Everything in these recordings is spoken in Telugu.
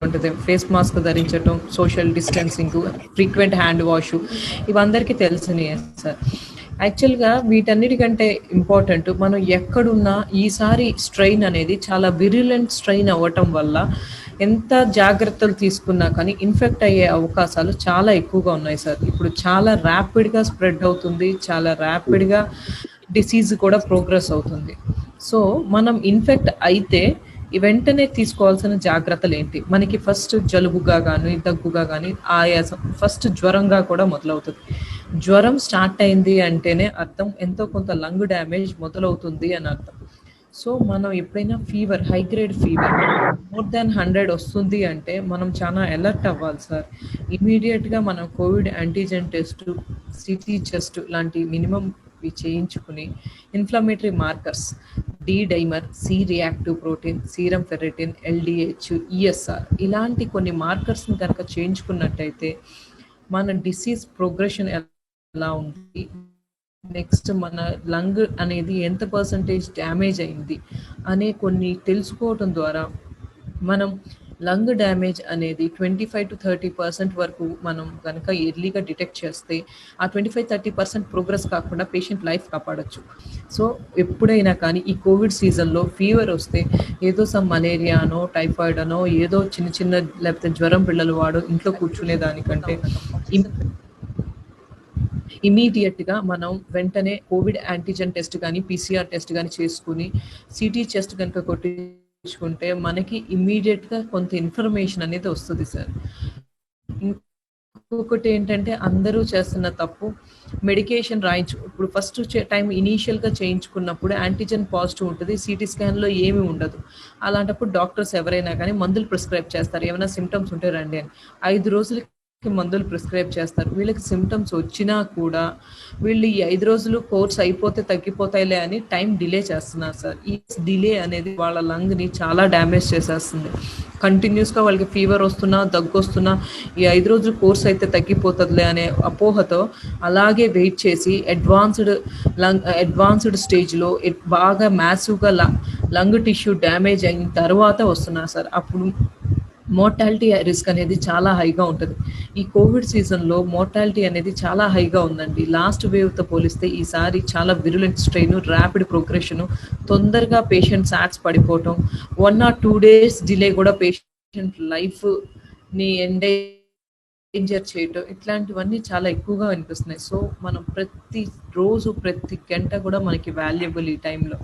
ఉంటుంది. ఫేస్ మాస్క్ ధరించటం, social distancing, frequent hand wash ఇవందరికీ తెలిసినయే సార్. యాక్చువల్‌గా వీటన్నిటికంటే ఇంపార్టెంట్ మనం ఎక్కడున్నా ఈసారి స్ట్రెయిన్ అనేది చాలా విరులెంట్ స్ట్రెయిన్ అవ్వటం వల్ల ఎంత జాగ్రత్తలు తీసుకున్నా కానీ ఇన్ఫెక్ట్ అయ్యే అవకాశాలు చాలా ఎక్కువగా ఉన్నాయి సార్. ఇప్పుడు చాలా ర్యాపిడ్‌గా స్ప్రెడ్ అవుతుంది. చాలా ర్యాపిడ్‌గా డిసీజ్ కూడా ప్రోగ్రెస్ అవుతుంది. సో, మనం ఇన్ఫెక్ట్ అయితే వెంటనే తీసుకోవాల్సిన జాగ్రత్తలేంటి? మనకి ఫస్ట్ జలుబుగా గానీ, దగ్గుగా గానీ, ఆయాసం ఫస్ట్ జ్వరంగా కూడా మొదలవుతది. జ్వరం స్టార్ట్ అయింది అంటేనే అర్థం ఎంతో కొంత లంగ్ డ్యామేజ్ మొదలవుతుంది అని అర్థం. సో, మనం ఎప్పుడైనా fever, high grade fever more than 100 వస్తుంది అంటే మనం చాలా అలర్ట్ అవ్వాలి సార్. ఇమ్మీడియేట్‌గా మనం covid antigen test, CT chest లాంటి మినిమమ్ చేయించుకుని inflammatory markers D dimer, C reactive protein, serum ferritin, LDH, ESR ఇలాంటి కొన్ని మార్కర్స్‌ని కనుక చేయించుకున్నట్టయితే మన డిసీజ్ ప్రోగ్రెషన్ ఎలా ఉంది, నెక్స్ట్ మన లంగ్ అనేది ఎంత పర్సంటేజ్ డ్యామేజ్ అయింది అనే కొన్ని తెలుసుకోవటం ద్వారా మనం లంగ్ డ్యామేజ్ అనేది 25-30% వరకు మనం కనుక ఎర్లీగా డిటెక్ట్ చేస్తే ఆ 25-30% ప్రోగ్రెస్ కాకుండా పేషెంట్ లైఫ్ కాపాడొచ్చు. సో ఎప్పుడైనా కానీ ఈ కోవిడ్ సీజన్లో ఫీవర్ వస్తే ఏదో సమ్ మలేరియా అనో, టైఫాయిడ్ అనో ఏదో చిన్న చిన్న లేకపోతే జ్వరం పిల్లలు వాడు ఇంట్లో కూర్చునే దానికంటే ఇమీడియట్‌గా మనం వెంటనే కోవిడ్ యాంటీజెన్ టెస్ట్ కానీ, పీసీఆర్ టెస్ట్ కానీ చేసుకుని సిటీ చెస్ట్ కనుక కొట్టించుకుంటే మనకి ఇమ్మీడియట్‌గా కొంత ఇన్ఫర్మేషన్ అనేది వస్తది సార్. ఇంకొకటి ఏంటంటే అందరూ చేస్తున్న తప్పు మెడికేషన్ ఇప్పుడు ఫస్ట్ టైం ఇనీషియల్‌గా చేయించుకున్నప్పుడు యాంటీజెన్ పాజిటివ్ ఉంటది. సిటీ స్కాన్‌లో ఏమీ ఉండదు. అలాంటప్పుడు డాక్టర్స్ ఎవరైనా కానీ మందులు ప్రిస్క్రైబ్ చేస్తారు. ఏమైనా సింప్టమ్స్ ఉంటే రండి అని. 5 రోజులకి మందులు ప్రిస్క్రైబ్ చేస్తారు. వీళ్ళకి సింప్టమ్స్ వచ్చినా కూడా వీళ్ళు ఈ 5 రోజులు కోర్స్ అయిపోతే తగ్గిపోతాయిలే అని టైం డిలే చేస్తున్నారు సార్. ఈ డిలే అనేది వాళ్ళ లంగ్‌ని చాలా డ్యామేజ్ చేసేస్తుంది. కంటిన్యూస్‌గా వాళ్ళకి ఫీవర్ వస్తున్నా, దగ్గు వస్తున్నా ఈ 5 రోజులు కోర్స్ అయితే తగ్గిపోతుందిలే అనే అపోహతో అలాగే వెయిట్ చేసి అడ్వాన్స్డ్ స్టేజ్‌లో బాగా మ్యాసివ్‌గా లంగ్ టిష్యూ డ్యామేజ్ అయిన తర్వాత వస్తున్నారు సార్. అప్పుడు మోర్టాలిటీ రిస్క్ అనేది చాలా హైగా ఉంటుంది. ఈ కోవిడ్ సీజన్లో మోర్టాలిటీ అనేది చాలా హైగా ఉందండి. లాస్ట్ వేవ్తో పోలిస్తే ఈసారి చాలా విరులెంట్ స్ట్రెయిన్, ర్యాపిడ్ ప్రోగ్రెషన్, తొందరగా పేషెంట్ సాట్స్ పడిపోవటం, 1 or 2 days డిలే కూడా పేషెంట్ లైఫ్ని ఎంజాయ్ చేయటం ఇట్లాంటివన్నీ చాలా ఎక్కువగా అనిపిస్తున్నాయి. సో మనం ప్రతి రోజు ప్రతి గంట కూడా మనకి వాల్యుబుల్ ఈ టైంలో.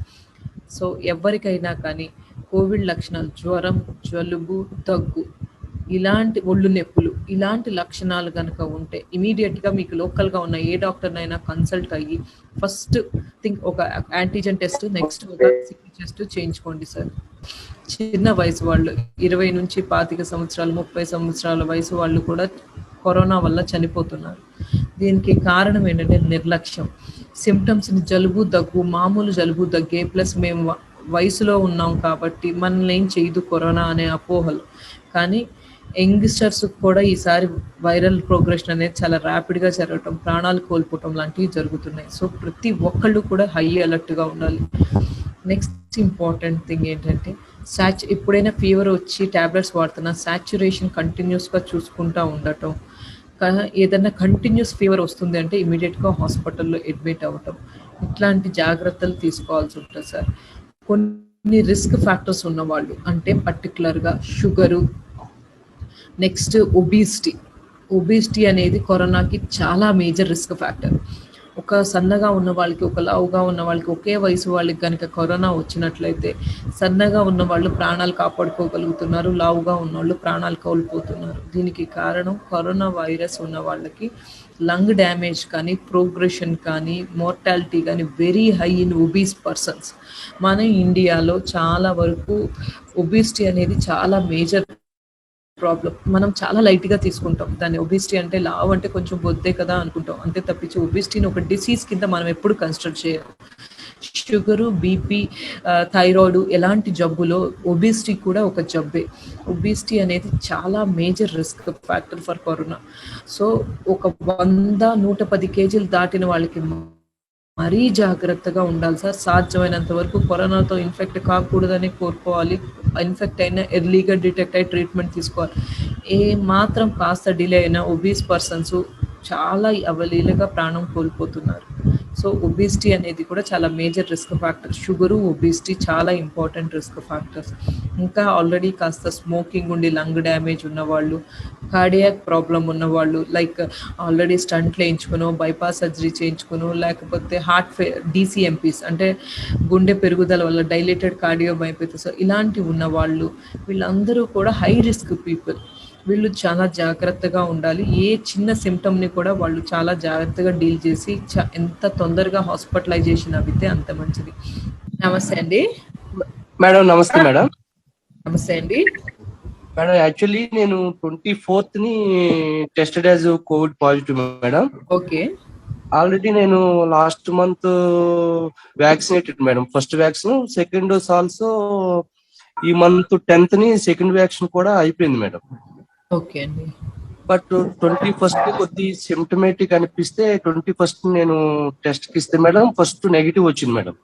సో ఎవరికైనా కానీ కోవిడ్ లక్షణాలు జ్వరం, జలుబు, దగ్గు ఇలాంటి ఒళ్ళు నొప్పులు ఇలాంటి లక్షణాలు కనుక ఉంటే ఇమీడియట్‌గా మీకు లోకల్‌గా ఉన్న ఏ డాక్టర్‌నైనా కన్సల్ట్ అయ్యి ఫస్ట్ థింగ్ ఒక యాంటీజెన్ టెస్ట్, నెక్స్ట్ ఒక సిటీ టెస్ట్ చేయించుకోండి సార్. చిన్న వయసు వాళ్ళు 20-25 సంవత్సరాలు, 30 సంవత్సరాల వయసు వాళ్ళు కూడా కరోనా వల్ల చనిపోతున్నారు. దీనికి కారణం ఏంటంటే నిర్లక్ష్యం. సిమ్టమ్స్‌ని జలుబు, దగ్గు, మామూలు జలుబు, దగ్గే ప్లస్ మేము వయసులో ఉన్నాం కాబట్టి మనల్ని ఏం చేయదు కరోనా అనే అపోహలు. కానీ యంగ్‌స్టర్స్ కూడా ఈసారి వైరల్ ప్రోగ్రెషన్ అనేది చాలా ర్యాపిడ్‌గా జరగటం, ప్రాణాలు కోల్పోవటం లాంటివి జరుగుతున్నాయి. సో ప్రతి ఒక్కళ్ళు కూడా హై అలర్ట్‌గా ఉండాలి. నెక్స్ట్ ఇంపార్టెంట్ థింగ్ ఏంటంటే ఎప్పుడైనా ఫీవర్ వచ్చి టాబ్లెట్స్ వాడుతున్నా సాచురేషన్ కంటిన్యూస్‌గా చూసుకుంటూ ఉండటం. ఏదైనా కంటిన్యూస్ ఫీవర్ వస్తుంది అంటే ఇమీడియట్‌గా హాస్పిటల్‌లో అడ్మిట్ అవ్వటం. ఇట్లాంటి జాగ్రత్తలు తీసుకోవాల్సి ఉంటుంది సార్. కొన్ని రిస్క్ ఫ్యాక్టర్స్ ఉన్నవాళ్ళు అంటే పర్టికులర్‌గా షుగరు, నెక్స్ట్ ఒబిసిటీ అనేది కరోనాకి చాలా మేజర్ రిస్క్ ఫ్యాక్టర్. ఒక సన్నగా ఉన్న వాళ్ళకి, ఒక లావుగా ఉన్న వాళ్ళకి, ఒకే వయసు వాళ్ళకి కనుక కరోనా వచ్చినట్లయితే సన్నగా ఉన్న వాళ్ళు ప్రాణాలు కాపాడుకోగలుగుతున్నారు, లావుగా ఉన్నవాళ్ళు ప్రాణాలు కోల్పోతున్నారు. దీనికి కారణం కరోనా వైరస్ ఉన్న వాళ్ళకి లంగ్ డ్యామేజ్ కానీ, ప్రోగ్రెషన్ కానీ, మోర్టాలిటీ కానీ very high in obese persons. మన ఇండియాలో చాలా వరకు ఒబిసిటీ అనేది చాలా మేజర్ ప్రాబ్లం. మనం చాలా లైట్‌గా తీసుకుంటాం. దాన్ని ఒబిసిటీ అంటే లావు అంటే కొంచెం బొద్దే కదా అనుకుంటాం. అంతే తప్పించి ఒబిసిటీని ఒక డిసీజ్ కింద మనం ఎప్పుడు కన్సిడర్ చేయం. షుగరు, బీపీ, థైరాయిడ్ ఎలాంటి జబ్బులో ఒబిసిటీ కూడా ఒక జబ్బే. ఒబిసిటీ అనేది చాలా major risk factor for corona. So ఒక 100-110 కేజీలు దాటిన వాళ్ళకి మరీ జాగ్రత్తగా ఉండాలి సార్. సాధ్యమైనంత వరకు కరోనాతో ఇన్ఫెక్ట్ కాకూడదని కోరుకోవాలి. ఇన్ఫెక్ట్ అయినా ఎర్లీగా డిటెక్ట్ అయ్యి ట్రీట్మెంట్ తీసుకోవాలి. ఏ మాత్రం కాస్త డిలే అయినా ఒబీస్ పర్సన్స్ చాలా అవలీలగా ప్రాణం కోల్పోతున్నారు. సో ఒబిసిటీ అనేది కూడా చాలా major risk factor. Sugar, obesity చాలా ఇంపార్టెంట్ రిస్క్ ఫ్యాక్టర్స్. ఇంకా ఆల్రెడీ కాస్త స్మోకింగ్ ఉండి లంగ్ డ్యామేజ్ ఉన్నవాళ్ళు, కార్డియాక్ ప్రాబ్లం ఉన్నవాళ్ళు, లైక్ ఆల్రెడీ స్టంట్లు వేయించుకునో, బైపాస్ సర్జరీ చేయించుకునో, లేకపోతే డీసీఎంపీస్ అంటే గుండె పెరుగుదల వల్ల డైలేటెడ్ కార్డియోమైపతిస్ ఇలాంటివి ఉన్నవాళ్ళు, వీళ్ళందరూ కూడా హై రిస్క్ పీపుల్. వీళ్ళు చాలా జాగ్రత్తగా ఉండాలి. ఏ చిన్న సిమ్టమ్ని కూడా వాళ్ళు చాలా జాగ్రత్తగా డీల్ చేసి ఎంత తొందరగా హాస్పిటలైజేషన్ అవితే అంత మంచిది. నమస్తే అండి. మేడం నమస్తే మేడం. నమస్తే అండి మేడం, యాక్చువల్లీ నేను 24th tested as COVID positive madam. Okay. Already నేను last month vaccinated madam. First vaccine, second dose also ఈ మంత్ 10th సెకండ్ వ్యాక్సిన్ కూడా అయిపోయింది మేడం. ఓకే అండి. బట్ 21st కొద్ది సిమ్టమేటిక్ అనిపిస్తే 21st నేను టెస్ట్ కి ఇస్తే మేడం ఫస్ట్ నెగిటివ్ వచ్చింది మేడం.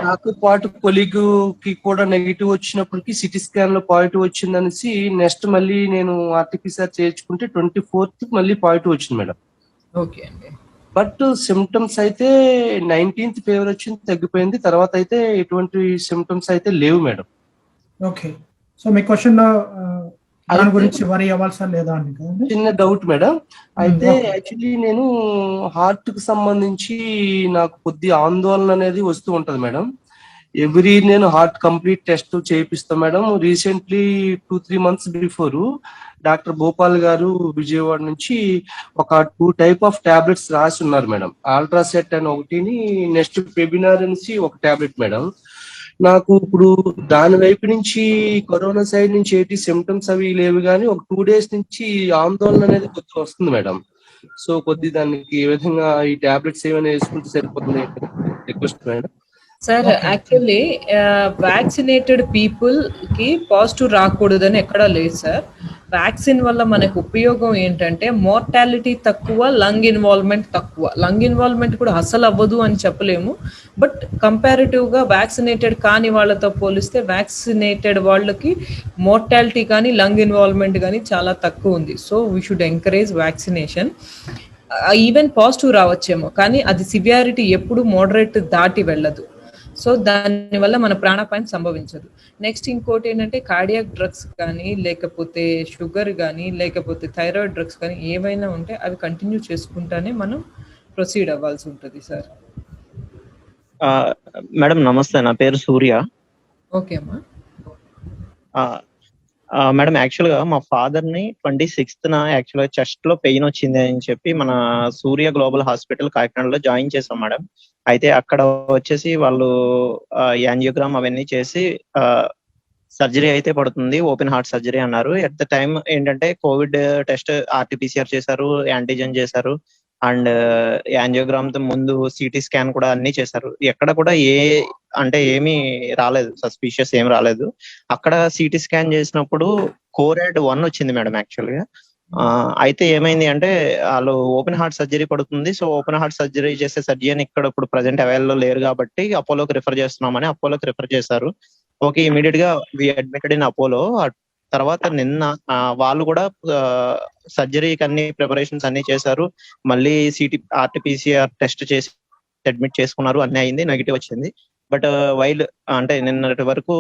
నాకు పాటు కొలీగ్ కి కూడా నెగిటివ్ వచ్చినప్పటికి సిటీ స్కాన్ లో పాజిటివ్ వచ్చింది అనేసి నెక్స్ట్ మళ్ళీ నేను ఆర్టీపీసీఆర్ చేయించుకుంటే 24th మళ్ళీ పాజిటివ్ వచ్చింది మేడం. ఓకే అండి. బట్ సిమ్టమ్స్ అయితే 19th ఫీవర్ వచ్చింది, తగ్గిపోయింది. తర్వాత అయితే ఎటువంటి సిమ్టమ్స్ అయితే లేవు మేడం. ఓకే. సో మీ క్వశ్చన్ దాని గురించి వరి అవ్వాల్సిన లేదా అండి? చిన్న డౌట్ మేడం. అయితే యాక్చువల్లీ నేను హార్ట్ కు సంబంధించి నాకు కొద్ది ఆందోళన అనేది వస్తూ ఉంటది మేడం. ఎవ్రీ నేను హార్ట్ కంప్లీట్ టెస్ట్ చేయిస్తాను madam. Recently 2-3 months before doctor Bhopal గారు విజయవాడ నుంచి ఒక 2 type ఆఫ్ టాబ్లెట్స్ రాసి ఉన్నారు మేడం. ఆల్ట్రాసెట్ అని ఒకటిని, నెక్స్ట్ పెబినార్ అనేసి ఒక టాబ్లెట్ మేడం. నాకు ఇప్పుడు దాని వైపు నుంచి కరోనా సైడ్ నుంచి ఏంటి సిమ్టమ్స్ అవి లేవు, కానీ ఒక 2 days నుంచి ఆందోళన అనేది కొద్దిగా వస్తుంది మేడం. సో కొద్ది దానికి ఏ విధంగా ఈ టాబ్లెట్స్ ఏమైనా వేసుకుంటే సరిపోతుంది request madam. Sir actually vaccinated people కి పాజిటివ్ రాకూడదని ఎక్కడా లేదు సార్. వ్యాక్సిన్ వల్ల మనకు ఉపయోగం ఏంటంటే మోర్టాలిటీ తక్కువ, లంగ్ ఇన్వాల్వ్మెంట్ తక్కువ. లంగ్ ఇన్వాల్వ్మెంట్ కూడా అసలు అవ్వదు అని చెప్పలేము, బట్ కంపారిటివ్గా వ్యాక్సినేటెడ్ కాని వాళ్ళతో పోలిస్తే వ్యాక్సినేటెడ్ వాళ్ళకి మోర్టాలిటీ కానీ లంగ్ ఇన్వాల్వ్మెంట్ కానీ చాలా తక్కువ ఉంది. So we should encourage vaccination. Even positive రావచ్చేమో, కానీ అది సివియారిటీ ఎప్పుడు మోడరేట్ దాటి వెళ్ళదు. సో దానివల్ల మన ప్రాణాపాయం సంభవించదు. నెక్స్ట్ ఇంకోటి ఏంటంటే కార్డియాక్ డ్రగ్స్ కానీ, లేకపోతే షుగర్ కానీ, లేకపోతే థైరాయిడ్ డ్రగ్స్ కానీ ఏవైనా ఉంటే అవి కంటిన్యూ చేసుకుంటానే మనం ప్రొసీడ్ అవ్వాల్సి ఉంటుంది సార్. మేడం నమస్తే, నా పేరు సూర్య. ఓకే అమ్మా. మేడం యాక్చువల్గా మా ఫాదర్ని 26th యాక్చువల్గా చెస్ట్ లో పెయిన్ వచ్చింది అని చెప్పి మన సూర్య గ్లోబల్ హాస్పిటల్ కాకినాడలో జాయిన్ చేసాం మేడం. అయితే అక్కడ వచ్చేసి వాళ్ళు యాంజియోగ్రామ్ అవన్నీ చేసి సర్జరీ అయితే పడుతుంది, ఓపెన్ హార్ట్ సర్జరీ అన్నారు. ఎట్ ద టైం ఏంటంటే కోవిడ్ టెస్ట్ ఆర్టీపీసీఆర్ చేశారు, యాంటీజెన్ చేశారు, అండ్ యాంజియోగ్రామ్ తో ముందు సిటీ స్కాన్ కూడా అన్ని చేశారు. ఎక్కడ కూడా ఏమీ రాలేదు, సస్పీషియస్ ఏం రాలేదు. అక్కడ సిటీ స్కాన్ చేసినప్పుడు కోరాడ్ 1 వచ్చింది మేడం యాక్చువల్గా. అయితే ఏమైంది అంటే వాళ్ళు ఓపెన్ హార్ట్ సర్జరీ పడుతుంది, సో ఓపెన్ హార్ట్ సర్జరీ చేసే సర్జన్ ఇక్కడ ఇప్పుడు ప్రజెంట్ అవైలబుల్ లో లేరు కాబట్టి అపోలోకి రిఫర్ చేస్తున్నామని అపోలోకి రిఫర్ చేశారు. ఓకే, ఇమీడియట్ గా వి అడ్మిటెడ్ ఇన్ అపోలో. తర్వాత నిన్న వాళ్ళు కూడా సర్జరీకి అన్ని ప్రిపరేషన్స్ అన్ని చేశారు. మళ్ళీ ఆర్టీపీసీఆర్ టెస్ట్ చేసి అడ్మిట్ చేసుకున్నారు, అన్ని అయింది, నెగిటివ్ వచ్చింది. బట్ వైల్ అంటే నిన్నటి వరకు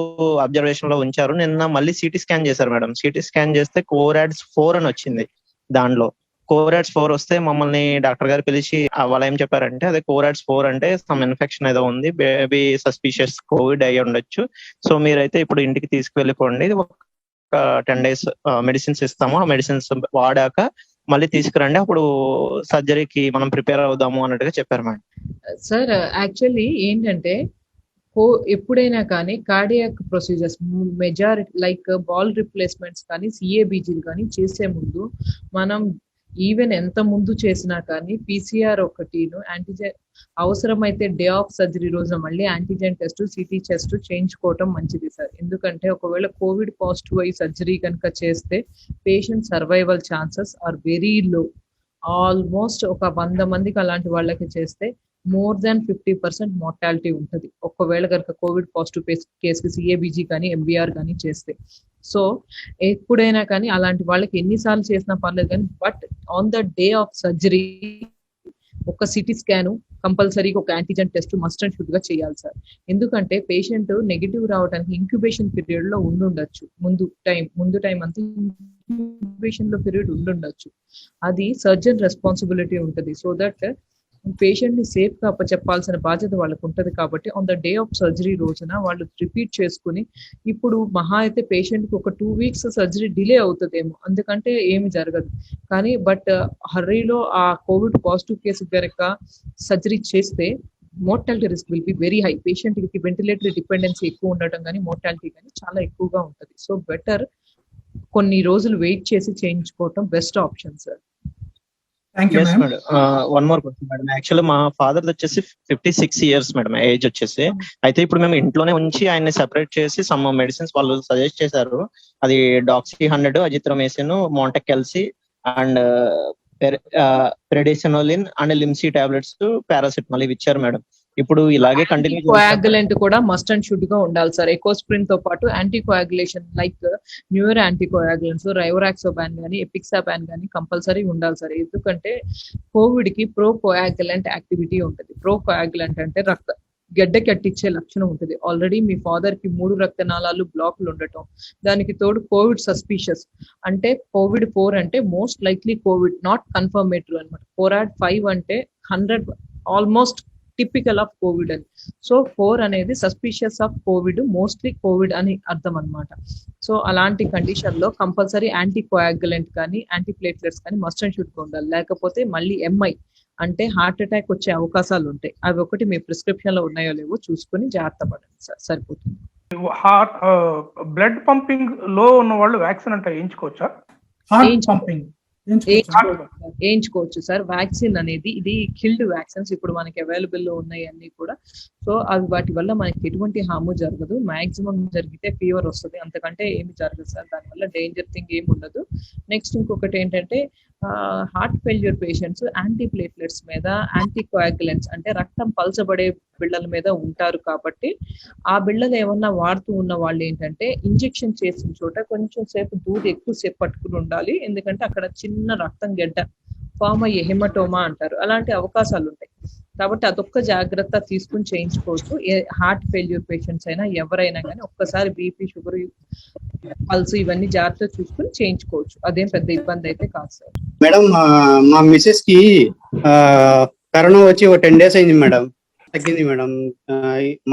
అబ్జర్వేషన్ లో ఉంచారు. నిన్న మళ్ళీ సిటీ స్కాన్ చేశారు మేడం. సిటీ స్కాన్ చేస్తే కోరాడ్స్ 4 అని వచ్చింది. దానిలో కోరాడ్స్ 4 వస్తే మమ్మల్ని డాక్టర్ గారు పిలిచి వాళ్ళు ఏం చెప్పారంటే అదే కోరాడ్స్ 4 అంటే సమ్ ఇన్ఫెక్షన్ ఏదో ఉంది, బేబీ సస్పీషియస్ కోవిడ్ అయ్యి ఉండొచ్చు, సో మీరైతే ఇప్పుడు ఇంటికి తీసుకువెళ్ళిపోండి, ఒక 10 days మెడిసిన్స్ ఇస్తాము, ఆ మెడిసిన్స్ వాడాక మళ్ళీ తీసుకురండి, అప్పుడు సర్జరీకి మనం ప్రిపేర్ అవుదాము అన్నట్టుగా చెప్పారు మేడం. సార్ యాక్చువల్లీ ఏంటంటే ఎప్పుడైనా కానీ cardiac procedures majority like ball replacements కానీ, సిఏబిజీలు కానీ చేసే ముందు మనం ఈవెన్ ఎంత ముందు చేసినా కానీ పీసీఆర్ ఒకటిను యాంటీజెన్ అవసరమైతే డే ఆఫ్ సర్జరీ రోజున మళ్ళీ యాంటీజెన్ టెస్ట్, సిటీ టెస్ట్ చేయించుకోవటం మంచిది సార్. ఎందుకంటే ఒకవేళ కోవిడ్ పాజిటివ్ అయ్యి సర్జరీ కనుక చేస్తే patient survival chances are very low. Almost ఒక 100 మందికి అలాంటి వాళ్ళకి చేస్తే మోర్ దాన్ 50% మార్టాలిటీ ఉంటుంది ఒకవేళ కనుక కోవిడ్ పాజిటివ్ కేసుకి సిఏబిజి కానీ ఎంబీఆర్ కానీ చేస్తే. సో ఎప్పుడైనా కానీ అలాంటి వాళ్ళకి ఎన్నిసార్లు చేసినా పర్లేదు కానీ but on the day of surgery ఒక సిటీ స్కాన్ కంపల్సరీగా ఒక antigen test must and should గా చేయాలి సార్. ఎందుకంటే పేషెంట్ నెగిటివ్ రావడానికి ఇంక్యుబేషన్ పీరియడ్ లో ఉండుండొచ్చు, ముందు టైం అంతా ఇంక్యుబేషన్ లో పీరియడ్ ఉండుండొచ్చు. అది సర్జన్ రెస్పాన్సిబిలిటీ ఉంటుంది. సో దట్ పేషెంట్ ని సేఫ్ గా చెప్పాల్సిన బాధ్యత వాళ్ళకు ఉంటది. కాబట్టి on the day of surgery రోజున వాళ్ళు రిపీట్ చేసుకుని, ఇప్పుడు మహా అయితే పేషెంట్ కి ఒక 2 weeks సర్జరీ డిలే అవుతుందేమో, అందుకంటే ఏమి జరగదు. కానీ బట్ హర్రీలో ఆ కోవిడ్ పాజిటివ్ కేసు కనుక సర్జరీ చేస్తే mortality risk will be very high. Patient కి వెంటిలేటరీ డిపెండెన్సీ ఎక్కువ ఉండటం కానీ మోర్టాలిటీ కానీ చాలా ఎక్కువగా ఉంటుంది. సో బెటర్ కొన్ని రోజులు వెయిట్ చేసి చేయించుకోవటం best option sir. Thank you yes ma'am. Madam, one more question madam. Actually మా ఫాదర్ వచ్చేసి 56 years మేడం ఏజ్ వచ్చేసి. అయితే ఇప్పుడు మేము ఇంట్లోనే ఉంచి ఆయన్ని సెపరేట్ చేసి సమ్ మెడిసిన్స్ వాళ్ళు సజెస్ట్ చేశారు. అది Doxy 100, azithromycin, Montek LC and prednisolone and Limcee tablets, paracetamol ఇవి ఇచ్చారు మేడం. ఇప్పుడు ఇలాగే కంటిన్యూ కోయాగులెంట్ కూడా మస్ట్ అండ్ షుడ్ గా ఉండాలి సార్. ఎకోస్ప్రిన్ తో పాటు anti coagulation like neuro anti coagulants, rivaroxaban కానీ ఎపిక్సాబాన్ కానీ కంపల్సరీ ఉండాలి సార్. ఎందుకంటే కోవిడ్ కి ప్రో కోయాగులెంట్ యాక్టివిటీ ఉంటుంది. ప్రో కోయాగులెంట్ అంటే గడ్డ కట్టించే లక్షణం ఉంటుంది. ఆల్రెడీ మీ ఫాదర్ కి 3 రక్తనాళాలు బ్లాక్లు ఉండటం, దానికి తోడు కోవిడ్ సస్పీషియస్ అంటే COVID-4 అంటే most likely Covid, not confirmatory అనమాట. 4/5 అంటే 100 ఆల్మోస్ట్ టిపికల్ ఆఫ్ కోవిడ్ అని. సో 4 అనేది suspicious of Covid, mostly Covid అని అర్థం అనమాట. సో అలాంటి కండిషన్ లో కంపల్సరీ యాంటీ కోయాగులెంట్ కానీ యాంటీ ప్లేట్లెట్స్ కానీ మస్ట్ అండ్ షుడ్ గా ఉండాలి. లేకపోతే మళ్ళీ ఎంఐ అంటే హార్ట్ అటాక్ వచ్చే అవకాశాలు ఉంటాయి. అవి ఒకటి మీ ప్రిస్క్రిప్షన్ లో ఉన్నాయో లేవో చూసుకుని జాగ్రత్త పడండి సార్, సరిపోతుంది. హార్ట్ బ్లడ్ పంపింగ్ లో ఉన్న వాళ్ళు వ్యాక్సిన్ అంటే వేయించుకోవచ్చా? హార్ట్ పంపింగ్ వేయించుకోవచ్చు సార్. వ్యాక్సిన్ అనేది ఇది కిల్డ్ వ్యాక్సిన్స్ ఇప్పుడు మనకి అవైలబుల్ లో ఉన్నాయి అన్ని కూడా. సో అవి వాటి వల్ల మనకి ఎటువంటి హాము జరగదు. మాక్సిమం జరిగితే ఫీవర్ వస్తుంది, అంతకంటే ఏమి జరగదు సార్. దానివల్ల డేంజర్ థింగ్ ఏమి ఉండదు. నెక్స్ట్ ఇంకొకటి ఏంటంటే heart failure patients anti platelets మీద, యాంటీ కోయాగులెంట్స్ అంటే రక్తం పల్చబడే బిళ్ళల మీద ఉంటారు. కాబట్టి ఆ బిళ్ళలు ఏమన్నా వాడుతూ ఉన్న వాళ్ళు ఏంటంటే ఇంజెక్షన్ చేసిన చోట కొంచెం సేపు దూది ఎక్కువసేపు పట్టుకుని ఉండాలి. ఎందుకంటే అక్కడ చిన్న రక్తం గడ్డ ఫామ్ అయ్యే హెమటోమా అంటారు, అలాంటి అవకాశాలు ఉంటాయి. కాబట్టి అదొక్క జాగ్రత్త తీసుకుని చేయించుకోవచ్చు. హార్ట్ ఫెయిల్యూర్ పేషెంట్స్ అయినా ఎవరైనా కానీ ఒక్కసారి బీపీ, షుగర్, పల్స్ ఇవన్నీ జాగ్రత్త చూసుకుని చేయించుకోవచ్చు. అదేం పెద్ద ఇబ్బంది అయితే కాదు సార్. మేడం మా మిసెస్ కి కరోనా వచ్చి ఒక 10 days అయింది మేడం, తగ్గింది మేడం.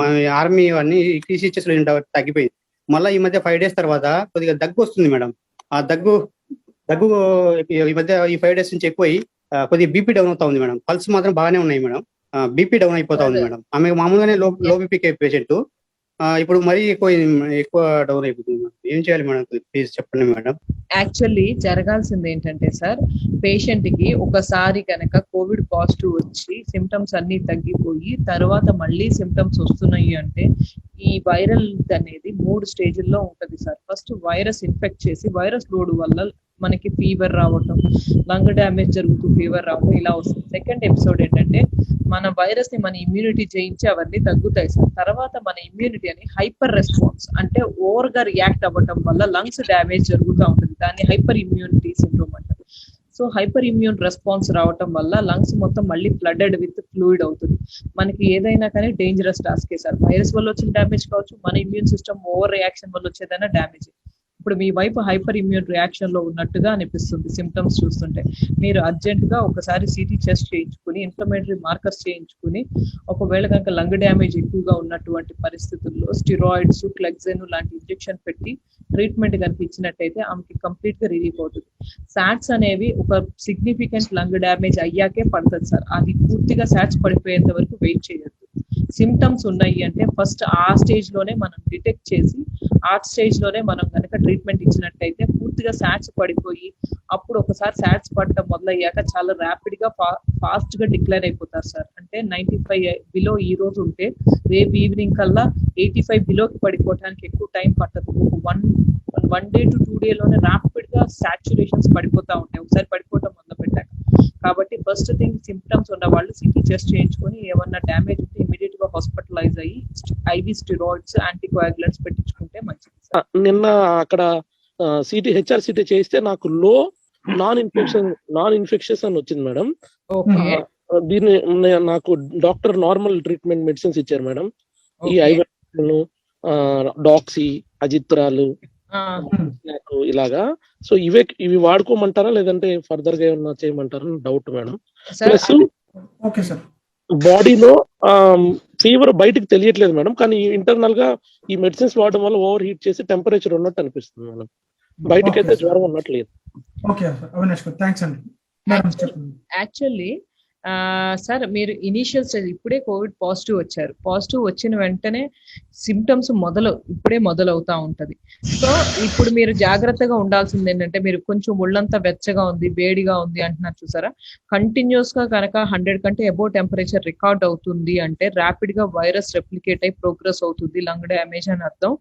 మా ఆర్మీ అన్ని TCHS లో తగ్గిపోయింది. మళ్ళీ ఈ మధ్య 5 days తర్వాత కొద్దిగా దగ్గు వస్తుంది మేడం. ఆ దగ్గు ఈ మధ్య ఈ 5 days నుంచి ఎక్కువ కొద్దిగా బీపీ డౌన్ అవుతా ఉంది మేడం. పల్స్ మాత్రం బాగానే ఉన్నాయి మేడం, బీపీ డౌన్ అయిపోతా ఉంది మేడం. ఆమె మామూలుగానే లో బీపీ పేషెంట్, ఇప్పుడు మరీ ఎక్కువ డౌన్ అయిపోతుంది మేడం. ఏం చేయాలి మేడం, ప్లీజ్ చెప్పండి మేడం. యాక్చువల్లీ జరగాల్సింది ఏంటంటే సార్, పేషెంట్ కి ఒకసారి కనుక కోవిడ్ పాజిటివ్ వచ్చి సిమ్టమ్స్ అన్ని తగ్గిపోయి తర్వాత మళ్ళీ సిమ్టమ్స్ వస్తున్నాయి అంటే ఈ వైరల్ అనేది 3 స్టేజ్ల్లో ఉంటది సార్. ఫస్ట్ వైరస్ ఇన్ఫెక్ట్ చేసి వైరస్ లోడ్ వల్ల మనకి ఫీవర్ రావటం, లంగ్ డ్యామేజ్ జరుగుతూ ఫీవర్ రావటం ఇలా వస్తుంది. సెకండ్ ఎపిసోడ్ ఏంటంటే మన వైరస్ ని మన ఇమ్యూనిటీ చేయించి అవన్నీ తగ్గుతాయి సార్. తర్వాత మన ఇమ్యూనిటీ అని హైపర్ రెస్పాన్స్ అంటే ఓవర్ గా రియాక్ట్ అవ్వటం వల్ల లంగ్స్ డ్యామేజ్ జరుగుతూ ఉంటుంది. దాన్ని హైపర్ ఇమ్యూనిటీ సిండ్రోమ్ అంటారు. సో హైపర్ ఇమ్యూన్ రెస్పాన్స్ రావటం వల్ల లంగ్స్ మొత్తం మళ్ళీ ఫ్లడెడ్ విత్ ఫ్లూయిడ్ అవుతుంది. మనకి ఏదైనా కానీ డేంజరస్ టాస్కే సార్. వైరస్ వల్ల వచ్చిన డ్యామేజ్ కావచ్చు, మన ఇమ్యూన్ సిస్టమ్ ఓవర్ రియాక్షన్ వల్ల వచ్చేదైనా డ్యామేజ్. ఇప్పుడు మీ వైపు హైపర్ ఇమ్యూన్ రియాక్షన్ లో ఉన్నట్టుగా అనిపిస్తుంది సిమ్టమ్స్ చూస్తుంటే. మీరు అర్జెంట్ గా ఒకసారి సిటీ చెస్ట్ చేయించుకుని ఇన్ఫ్లమేటరీ మార్కర్స్ చేయించుకుని, ఒకవేళ కనుక లంగ్ డ్యామేజ్ ఎక్కువగా ఉన్నటువంటి పరిస్థితుల్లో స్టిరాయిడ్స్, క్లెగ్జెన్ లాంటి ఇంజెక్షన్ పెట్టి ట్రీట్మెంట్ కనుక ఇచ్చినట్టయితే ఆమెకి కంప్లీట్ గా రిలీఫ్ అవుతుంది. సాట్స్ అనేవి ఒక సిగ్నిఫికెంట్ లంగ్ డ్యామేజ్ అయ్యాకే పడుతుంది సార్. అది పూర్తిగా సాట్స్ పడిపోయేంత వరకు వెయిట్ చేయొద్దు. సిమ్టమ్స్ ఉన్నాయి అంటే ఫస్ట్ ఆ స్టేజ్ లోనే మనం డిటెక్ట్ చేసి ఆ స్టేజ్ లోనే మనం కనుక ట్రీట్మెంట్ ఇచ్చినట్టయితే పూర్తిగా సాట్స్ పడిపోయి, అప్పుడు ఒకసారి సాట్స్ పడటం మొదలయ్యాక చాలా ర్యాపిడ్ గా ఫాస్ట్ గా డిక్లైన్ అయిపోతారు సార్. అంటే 95 బిలో ఈ రోజు ఉంటే రేపు ఈవినింగ్ కల్లా 85 బిలోకి పడిపోవడానికి ఎక్కువ టైం పట్టదు. ఒక 1 day to 2 day లోనే ర్యాపిడ్ గా సాచురేషన్స్ పడిపోతా ఉంటాయి ఒకసారి పడిపోవటం మొదలు పెట్టాక. ఫస్ట్ థింగ్ సిమ్టమ్స్ ఉన్న వాళ్ళు సిటీ చెస్ట్ చేయించుకొని ఏమన్నా డ్యామేజ్ ఉంటే ఇమీడియట్ గా హాస్పిటలైజ్ అయ్యి ఐవి స్టిరాయిడ్స్ యాంటీకోయాగులెంట్స్ పెట్టించుకుంటే మంచిది సార్. నిన్న అక్కడ హెచ్ఆర్సిటీ చేస్తే నాకు లో నాన్ ఇన్ఫెక్షన్స్ అని వచ్చింది మేడం. ఓకే, దీన్ని నాకు డాక్టర్ నార్మల్ ట్రీట్మెంట్ మెడిసిన్స్ ఇచ్చారు మేడం. ఈ ఐవర్ను, డాక్సీ, అజిత్రాలు నాకు ఇలాగా. సో ఇవి వాడుకోమంటారా లేదంటే ఫర్దర్ గా ఏమన్నా చేయమంటారా డౌట్ మేడం. ప్లస్ బాడీలో ఫీవర్ బయటకు తెలియట్లేదు మేడం, కానీ ఇంటర్నల్ గా ఈ మెడిసిన్స్ వాడడం వల్ల ఓవర్ హీట్ చేసి టెంపరేచర్ ఉన్నట్టు అనిపిస్తుంది మేడం. బయటకైతే జ్వరం ఉన్నట్లేదు. యాక్చువల్లీ సార్ మీరు ఇనీషియల్ స్టేజ్ ఇప్పుడే కోవిడ్ పాజిటివ్ వచ్చారు, పాజిటివ్ వచ్చిన వెంటనే సిమ్టమ్స్ ఇప్పుడే మొదలవుతా ఉంటది. సో ఇప్పుడు మీరు జాగ్రత్తగా ఉండాల్సింది ఏంటంటే, మీరు కొంచెం ఒళ్ళంతా వెచ్చగా ఉంది, వేడిగా ఉంది అంటున్నారు చూసారా, కంటిన్యూస్ గా కనుక 100 కంటే అబోవ్ టెంపరేచర్ రికార్డ్ అవుతుంది అంటే ర్యాపిడ్ గా వైరస్ రెప్లికేట్ అయి ప్రోగ్రెస్ అవుతుంది, లంగ్ డ్యామేజ్ అని అర్థం.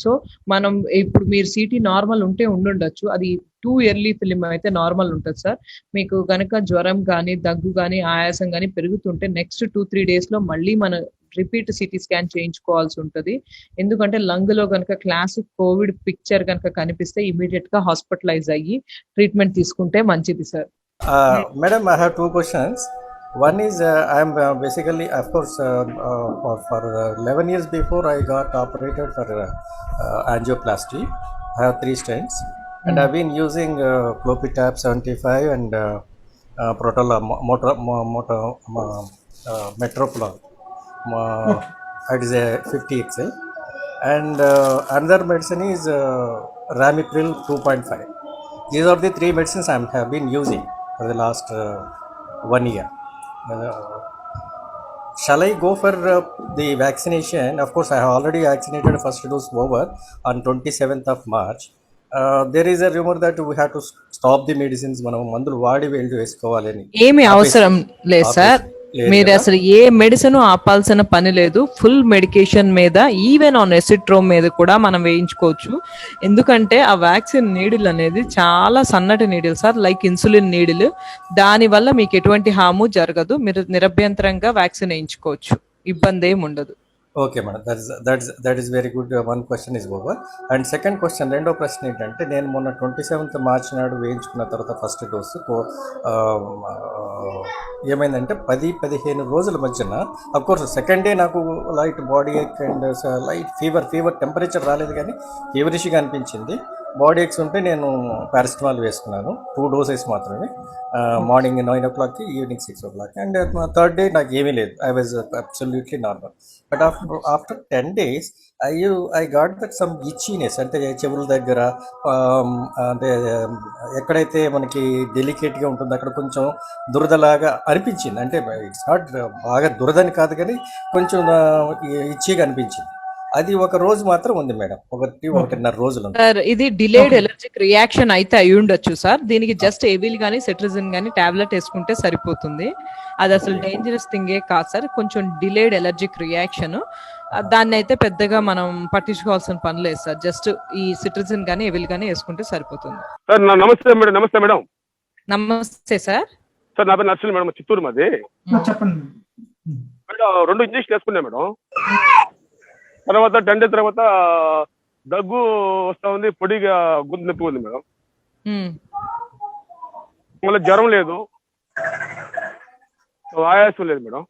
సో మనం ఇప్పుడు మీరు సిటీ నార్మల్ ఉంటే ఉండుండొచ్చు, అది టూ ఇయర్లీ ఫిలిం అయితే నార్మల్ ఉంటుంది సార్. మీకు కనుక జ్వరం కానీ దగ్గు కానీ ఆయాసం కానీ పెరుగుతుంటే నెక్స్ట్ 2-3 days లో మళ్ళీ మన రిపీట్ సిటీ స్కాన్ చేయించుకోవాల్సి ఉంటుంది. ఎందుకంటే లంగ్ లో కనుక క్లాసిక్ కోవిడ్ పిక్చర్ కనుక కనిపిస్తే ఇమీడియట్ గా హాస్పిటలైజ్ అయ్యి ట్రీట్మెంట్ తీసుకుంటే మంచిది sir. Madam, I have 2 questions. One is I am basically, of course, for 11 years before I got operated for angioplasty. I have 3 stents, and I've been using Clopidogrel 75 and Metoprolol. It is a 50 XL, and another medicine is Ramipril 2.5. These are the 3 medicines I have been using for the last 1 year. Shall I go for the vaccination? Of course, I have already vaccinated first dose over on 27th of March. There is a rumor that we have to stop the medicines. మనం మందులు వాడి వెళ్ళి వేసుకోవాలని ఏమి అవసరం లేదు సార్. మీరు అసలు ఏ మెడిసిన్ ఆపాల్సిన పని లేదు. ఫుల్ మెడికేషన్ మీద, ఈవెన్ ఆన్ ఎసిట్రోమ్ మీద కూడా మనం వేయించుకోవచ్చు. ఎందుకంటే ఆ వ్యాక్సిన్ నీడిల్ అనేది చాలా సన్నటి needle sir, like insulin needle. దాని వల్ల మీకు ఎటువంటి హాము జరగదు, మీరు నిరభ్యంతరంగా వ్యాక్సిన్ వేయించుకోవచ్చు, ఇబ్బంది ఏమి ఉండదు. Okay madam, that is very good. 1 question is over. And second question, రెండో ప్రశ్న ఏంటంటే, నేను మొన్న 27th March నాడు వేయించుకున్న తర్వాత ఫస్ట్ డోసు ఏమైందంటే 10-15 రోజుల మధ్యన, అఫ్కోర్స్ సెకండ్ డే నాకు light body ache and light fever temperature రాలేదు కానీ ఫీవరిష్గా అనిపించింది. బాడీ ఏక్స్ ఉంటే నేను పారాసిటమాల్ వేసుకున్నాను, 2 doses మాత్రమే, morning 9 o'clock, evening 6 o'clock. And third day నాకు ఏమీ లేదు, I was absolutely normal. But after 10 days I got that some itchiness, అంటే చెవుల దగ్గర, అంటే ఎక్కడైతే మనకి డెలికేట్గా ఉంటుందో అక్కడ కొంచెం దురదలాగా అనిపించింది. అంటే ఇట్స్ నాట్ బాగా దురదని కాదు కానీ కొంచెం ఇచ్చిగా అనిపించింది. అది ఒక రోజు మాత్రం ఉంది మేడం, 1-1.5 రోజులు. సార్ ఇది డిలేడ్ ఎలర్జిక్ రియాక్షన్ అయితే అయి ఉండొచ్చు సార్. దీనికి జస్ట్ ఎవిల్ గానీ సెట్రిజిన్ గానీ టాబ్లెట్ వేసుకుంటే సరిపోతుంది. అది అసలు డేంజరస్ థింగే కాదు సార్, కొంచెం డిలేడ్ ఎలర్జిక్ రియాక్షన్. దాన్ని అయితే పెద్దగా మనం పట్టించుకోవాల్సిన పని లేదు సార్. జస్ట్ ఈ సిట్రిజిన్ గానీ ఎవిల్ గానీ వేసుకుంటే సరిపోతుంది. నమస్తే మేడం. నమస్తే మేడం. నమస్తే సార్. సార్ నా పేరు నర్సింగ్ మేడం, చిత్తూరు మాది. చెప్పండి మేడం. 2 ఇంజక్షన్ వేసుకున్నా మేడం. తర్వాత 10 days తర్వాత దగ్గు వస్తా ఉంది, పొడిగా గొంతు నొప్పి ఉంది మేడం. మళ్ళీ జ్వరం లేదు, ఆయాసం లేదు మేడం.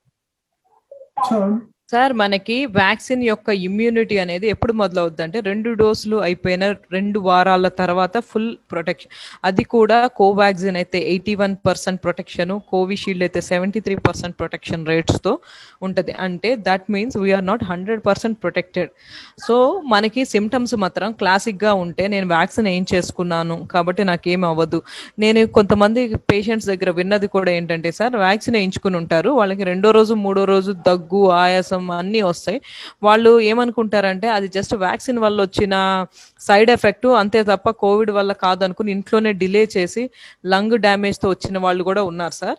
సార్ మనకి వ్యాక్సిన్ యొక్క ఇమ్యూనిటీ అనేది ఎప్పుడు మొదలవుద్ది అంటే 2 డోసులు అయిపోయిన 2 వారాల తర్వాత ఫుల్ ప్రొటెక్షన్. అది కూడా కోవాక్సిన్ అయితే 81% ప్రొటెక్షన్, కోవిషీల్డ్ అయితే 73% ప్రొటెక్షన్ రేట్స్తో ఉంటుంది. అంటే that means we're not 100% protected. So మనకి సిమ్టమ్స్ మాత్రం క్లాసిక్గా ఉంటే నేను వ్యాక్సిన్ ఏం చేసుకున్నాను కాబట్టి నాకేం అవ్వదు. నేను కొంతమంది పేషెంట్స్ దగ్గర విన్నది కూడా ఏంటంటే సార్, వ్యాక్సిన్ వేయించుకుని ఉంటారు, వాళ్ళకి 2వ రోజు 3వ రోజు దగ్గు ఆయాసం ఆయాసం అన్నీ వస్తాయి. వాళ్ళు ఏమనుకుంటారంటే అది జస్ట్ వ్యాక్సిన్ వల్ల వచ్చిన సైడ్ ఎఫెక్ట్ అంతే తప్ప కోవిడ్ వల్ల కాదనుకుని ఇంట్లోనే డిలే చేసి లంగ్ డ్యామేజ్తో వచ్చిన వాళ్ళు కూడా ఉన్నారు సార్.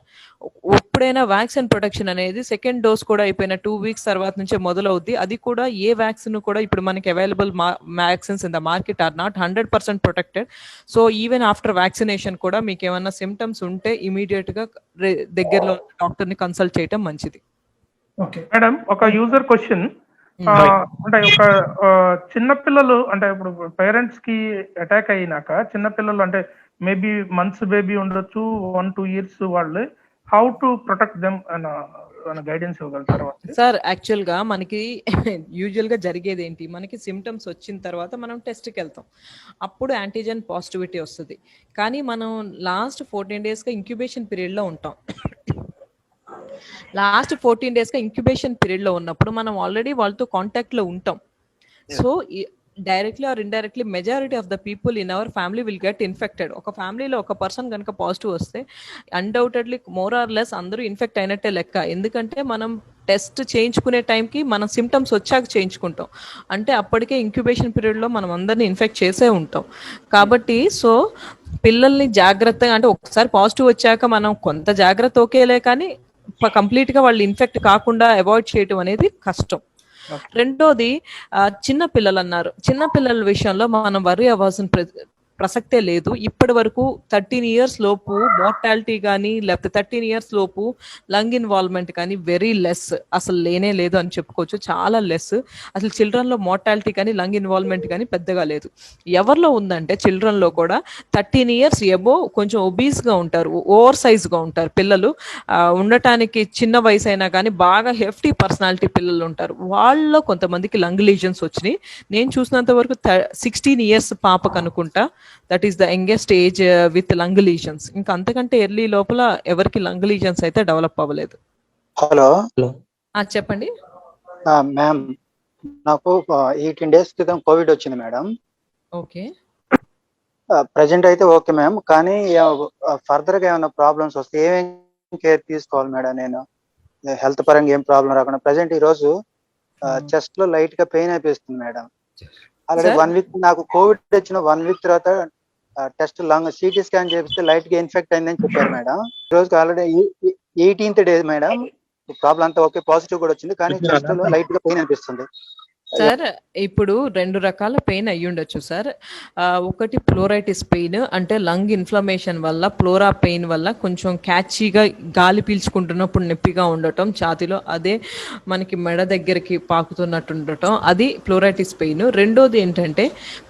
ఎప్పుడైనా వ్యాక్సిన్ ప్రొటెక్షన్ అనేది సెకండ్ డోస్ కూడా అయిపోయిన 2 వీక్స్ తర్వాత నుంచే మొదలవుద్ది. అది కూడా ఏ వ్యాక్సిన్ కూడా ఇప్పుడు మనకి available vaccines in the market are not 100% protected. So even after vaccination కూడా మీకు ఏమైనా సిమ్టమ్స్ ఉంటే ఇమీడియట్ గా దగ్గరలో డాక్టర్ ని కన్సల్ట్ చేయటం మంచిది. ఓకే మేడం, ఒక యూజర్ క్వశ్చన్. అంటే ఒక చిన్న పిల్లలు అంటే ఇప్పుడు పేరెంట్స్ కి అటాక్ అయినాక చిన్న పిల్లలు అంటే మేబీ మంత్స్ బేబీ ఉండొచ్చు, 1-2 years వాళ్ళు, హౌ టు ప్రొటెక్ట్ దెమ్ అన్న గైడెన్స్ ఇవ్వగలుగుతారు సార్? యాక్చువల్ గా మనకి యూజువల్ గా జరిగేది ఏంటి, మనకి సిమ్టమ్స్ వచ్చిన తర్వాత మనం టెస్ట్కి వెళ్తాం, అప్పుడు యాంటీజెన్ పాజిటివిటీ వస్తుంది. కానీ మనం లాస్ట్ 14 days గా ఇంక్యుబేషన్ పీరియడ్ లో ఉంటాం. లాస్ట్ 14 days గా ఇంక్యుబేషన్ పీరియడ్ లో ఉన్నప్పుడు మనం ఆల్రెడీ వాళ్ళతో కాంటాక్ట్ లో ఉంటాం. So directly or indirectly majority of the people in our family will get infected. ఒక ఫ్యామిలీలో ఒక పర్సన్ కనుక పాజిటివ్ వస్తే అన్డౌటెడ్లీ మోర్ ఆర్ లెస్ అందరూ ఇన్ఫెక్ట్ అయినట్టే లెక్క. ఎందుకంటే మనం టెస్ట్ చేయించుకునే టైంకి మనం సిమ్టమ్స్ వచ్చాక చేయించుకుంటాం, అంటే అప్పటికే ఇంక్యుబేషన్ పీరియడ్లో మనం అందరినీ ఇన్ఫెక్ట్ చేసే ఉంటాం. కాబట్టి సో పిల్లల్ని జాగ్రత్తగా, అంటే ఒకసారి పాజిటివ్ వచ్చాక మనం కొంత జాగ్రత్త ఓకేలే, కానీ కంప్లీట్ గా వాళ్ళు ఇన్ఫెక్ట్ కాకుండా అవాయిడ్ చేయటం అనేది కష్టం. రెండోది చిన్న పిల్లలు అన్నారు. చిన్న పిల్లల విషయంలో మనం వర్రీ అవ్వాల్సిన ప్రసక్తే లేదు. ఇప్పటి వరకు 13 years లోపు మోర్టాలిటీ కానీ లేకపోతే 13 years లోపు లంగ్ ఇన్వాల్వ్మెంట్ కానీ వెరీ లెస్, అసలు లేనే లేదు అని చెప్పుకోవచ్చు. చాలా లెస్. అసలు చిల్డ్రన్లో మోర్టాలిటీ కానీ లంగ్ ఇన్వాల్వ్మెంట్ కానీ పెద్దగా లేదు. ఎవరిలో ఉందంటే చిల్డ్రన్లో కూడా 13 years ఎబో కొంచెం ఒబీస్గా ఉంటారు, ఓవర్ సైజ్గా ఉంటారు పిల్లలు. ఉండటానికి చిన్న వయసు అయినా కానీ బాగా హెఫ్టీ పర్సనాలిటీ పిల్లలు ఉంటారు. వాళ్ళలో కొంతమందికి లంగ్ లీజన్స్ వచ్చినాయి. నేను చూసినంత వరకు 16 years పాపకు అనుకుంటా, that is the youngest age with lung lesions. ఇంకా అంతకంటే ఎర్లీ లోపల ఎవరికి లంగ్ లీజన్స్ అయితే డెవలప్ అవ్వలేదు. హలో చెప్పండి మ్యామ్, నాకు 18 days క్రితం కోవిడ్ వచ్చింది మేడం. ఓకే, ప్రజెంట్ అయితే ఓకే మ్యామ్, కానీ ఫర్దర్ గా ఏమైనా ప్రాబ్లమ్స్ వస్తే ఏమేం కేర్ తీసుకోవాలి మేడం? నేను హెల్త్ పరంగా ఏం ప్రాబ్లం రాకుండా. ప్రజెంట్ ఈ రోజు చెస్ట్ లో లైట్ గా పెయిన్ అనిపిస్తుంది మేడం. ఆల్రెడీ 1 week నాకు కోవిడ్ వచ్చిన 1 week తర్వాత టెస్ట్ లంగ్ సిటీ స్కాన్ చేపిస్తే లైట్ గా ఇన్ఫెక్ట్ అయిందని చెప్పారు మేడం. ఈ రోజు already 18th day madam. Problem అంతా ఓకే, పాజిటివ్ కూడా వచ్చింది, కానీ చెస్ట్ లో లైట్ గా పెయిన్ అనిపిస్తుంది. సార్ ఇప్పుడు 2 రకాల పెయిన్ అయ్యి ఉండొచ్చు సార్. ఒకటి ప్లోరైటిస్ పెయిన్, అంటే లంగ్ ఇన్ఫ్లమేషన్ వల్ల ప్లోరా పెయిన్ వల్ల కొంచెం క్యాచీగా గాలి పీల్చుకుంటున్నప్పుడు నొప్పిగా ఉండటం ఛాతీలో, అదే మనకి మెడ దగ్గరికి పాకుతున్నట్టు ఉండటం, అది ప్లోరైటిస్ పెయిన్. రెండోది ఏంటంటే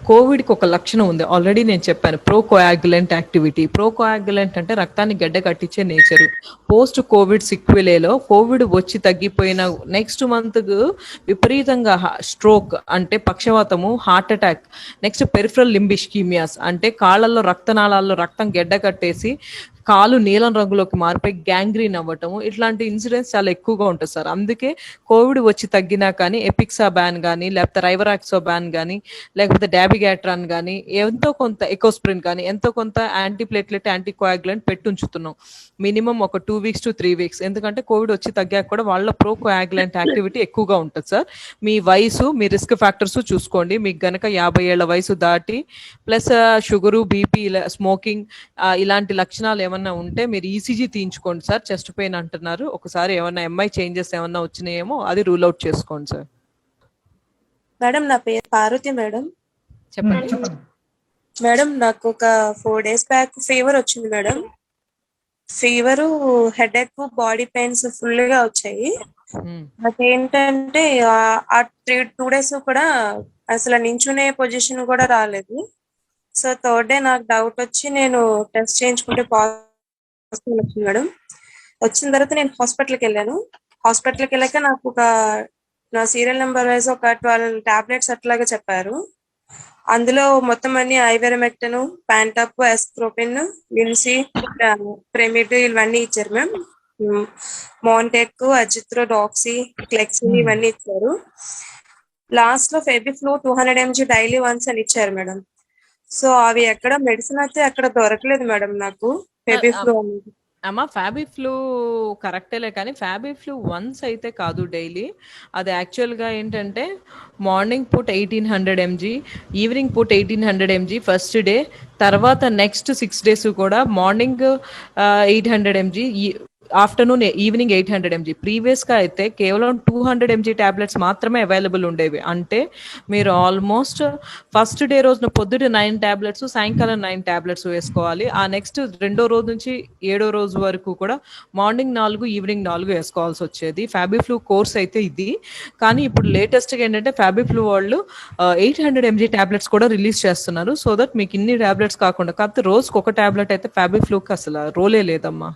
కోవిడ్కి ఒక లక్షణం ఉంది, ఆల్రెడీ నేను చెప్పాను, ప్రోకోయాగులెంట్ యాక్టివిటీ. ప్రోకోయాగులెంట్ అంటే రక్తాన్ని గడ్డ కట్టించే నేచరు. పోస్ట్ కోవిడ్ సిక్వెలేలో కోవిడ్ వచ్చి తగ్గిపోయిన నెక్స్ట్ మంత్ విపరీతంగా స్ట్రోక్ అంటే పక్షవాతము, heart attack, next peripheral limb ischaemias అంటే కాళ్ళల్లో రక్తనాళాల్లో రక్తం గెడ్డ కట్టేసి కాలు నీలం రంగులోకి మారిపోయి గ్యాంగ్రీన్ అవ్వటము, ఇట్లాంటి ఇన్సిడెంట్స్ చాలా ఎక్కువగా ఉంటుంది సార్. అందుకే కోవిడ్ వచ్చి తగ్గినా కానీ ఎపిక్సా బ్యాన్ కానీ లేకపోతే రైవరాక్సో బ్యాన్ కానీ లేకపోతే డాబిగాట్రాన్ కానీ ఎంతో కొంత ఎకోస్ప్రిన్ కానీ ఎంతో కొంత యాంటీప్లేట్లెట్ యాంటీకోయాగులెంట్ పెట్టుంచుతున్నాం మినిమం ఒక 2 weeks to 3 weeks. ఎందుకంటే కోవిడ్ వచ్చి తగ్గాక కూడా వాళ్ళ ప్రోకోయాగులెంట్ యాక్టివిటీ ఎక్కువగా ఉంటుంది సార్. మీ వయసు, మీ రిస్క్ ఫ్యాక్టర్స్ చూసుకోండి. మీకు గనక 50 ఏళ్ల వయసు దాటి ప్లస్ షుగరు, బీపీ, స్మోకింగ్ ఇలాంటి లక్షణాలు ఏమన్నా ఉంటే మీరు ఈసీజీ తీయించుకోండి సార్. చెస్ట్ పెయిన్ అంటున్నారు, ఒకసారి ఏమన్నా ఎంఐ చేంజెస్ ఏమన్నా వచ్చినాయేమో అది రూల్ అవుట్ చేసుకోండి సార్. మేడం, నా పేరు పార్వతి మేడం. చెప్పండి మేడం, నాకు ఒక 4 days బ్యాక్ ఫీవర్ వచ్చింది madam. Fever, headache, body pains full గా వచ్చాయి. నాకేంటంటే ఆ 2 days కూడా అసలు నించునే పొజిషన్ కూడా రాలేదు. సో 3rd day నాకు డౌట్ వచ్చి నేను టెస్ట్ చేయించుకుంటే పాజిటివ్ వచ్చింది మేడం. వచ్చిన తర్వాత నేను హాస్పిటల్కి వెళ్ళాను. హాస్పిటల్కి వెళ్ళాక నాకు నా సీరియల్ నెంబర్ వైజ్ ఒక 12 tablets అట్లాగా చెప్పారు. అందులో మొత్తం అన్ని ఐవెరమెక్టన్, ప్యాంటాప్, ఎస్ప్రోపిన్, లిన్సీ, ప్రెమిడ్ ఇవన్నీ ఇచ్చారు మ్యామ్. మోంటెక్, అజిత్రో, డాక్సీ, క్లెక్సిన్ ఇవన్నీ ఇచ్చారు. లాస్ట్ లో ఫెబిఫ్లూ 200 mg డైలీ వన్స్ అని ఇచ్చారు మేడం. సో అవి ఎక్కడ మెడిసిన్ అయితే అక్కడ దొరకలేదు మేడం నాకు ఫెబిఫ్లూ అనేది. అమ్మ ఫ్యాబిఫ్లూ కరెక్టేలే కానీ ఫ్యాబిఫ్లూ వన్స్ అయితే కాదు డైలీ. అది యాక్చువల్గా ఏంటంటే మార్నింగ్ పూట 1800 mg, ఈవినింగ్ పూట 1800 mg ఫస్ట్ డే, తర్వాత నెక్స్ట్ 6 days కూడా morning 800 mg, afternoon evening 800 mg. ప్రీవియస్గా అయితే కేవలం 200 mg ట్యాబ్లెట్స్ మాత్రమే అవైలబుల్ ఉండేవి. అంటే మీరు ఆల్మోస్ట్ ఫస్ట్ డే రోజున పొద్దుట 9 ట్యాబ్లెట్స్, సాయంకాలం 9 ట్యాబ్లెట్స్ వేసుకోవాలి. ఆ నెక్స్ట్ రెండో రోజు నుంచి 7వ రోజు వరకు కూడా మార్నింగ్ 4, ఈవినింగ్ 4 వేసుకోవాల్సి వచ్చేది. ఫ్యాబిఫ్లూ కోర్స్ అయితే ఇది. కానీ ఇప్పుడు లేటెస్ట్గా ఏంటంటే ఫ్యాబిఫ్లూ వాళ్ళు 800 mg ట్యాబ్లెట్స్ కూడా రిలీజ్ చేస్తున్నారు. సో దట్ మీకు ఇన్ని ట్యాబ్లెట్స్ కాకుండా, కాకపోతే రోజుకి ఒక ట్యాబ్లెట్ అయితే ఫ్యాబిఫ్లూకి అసలు రోలే లేదమ్మా.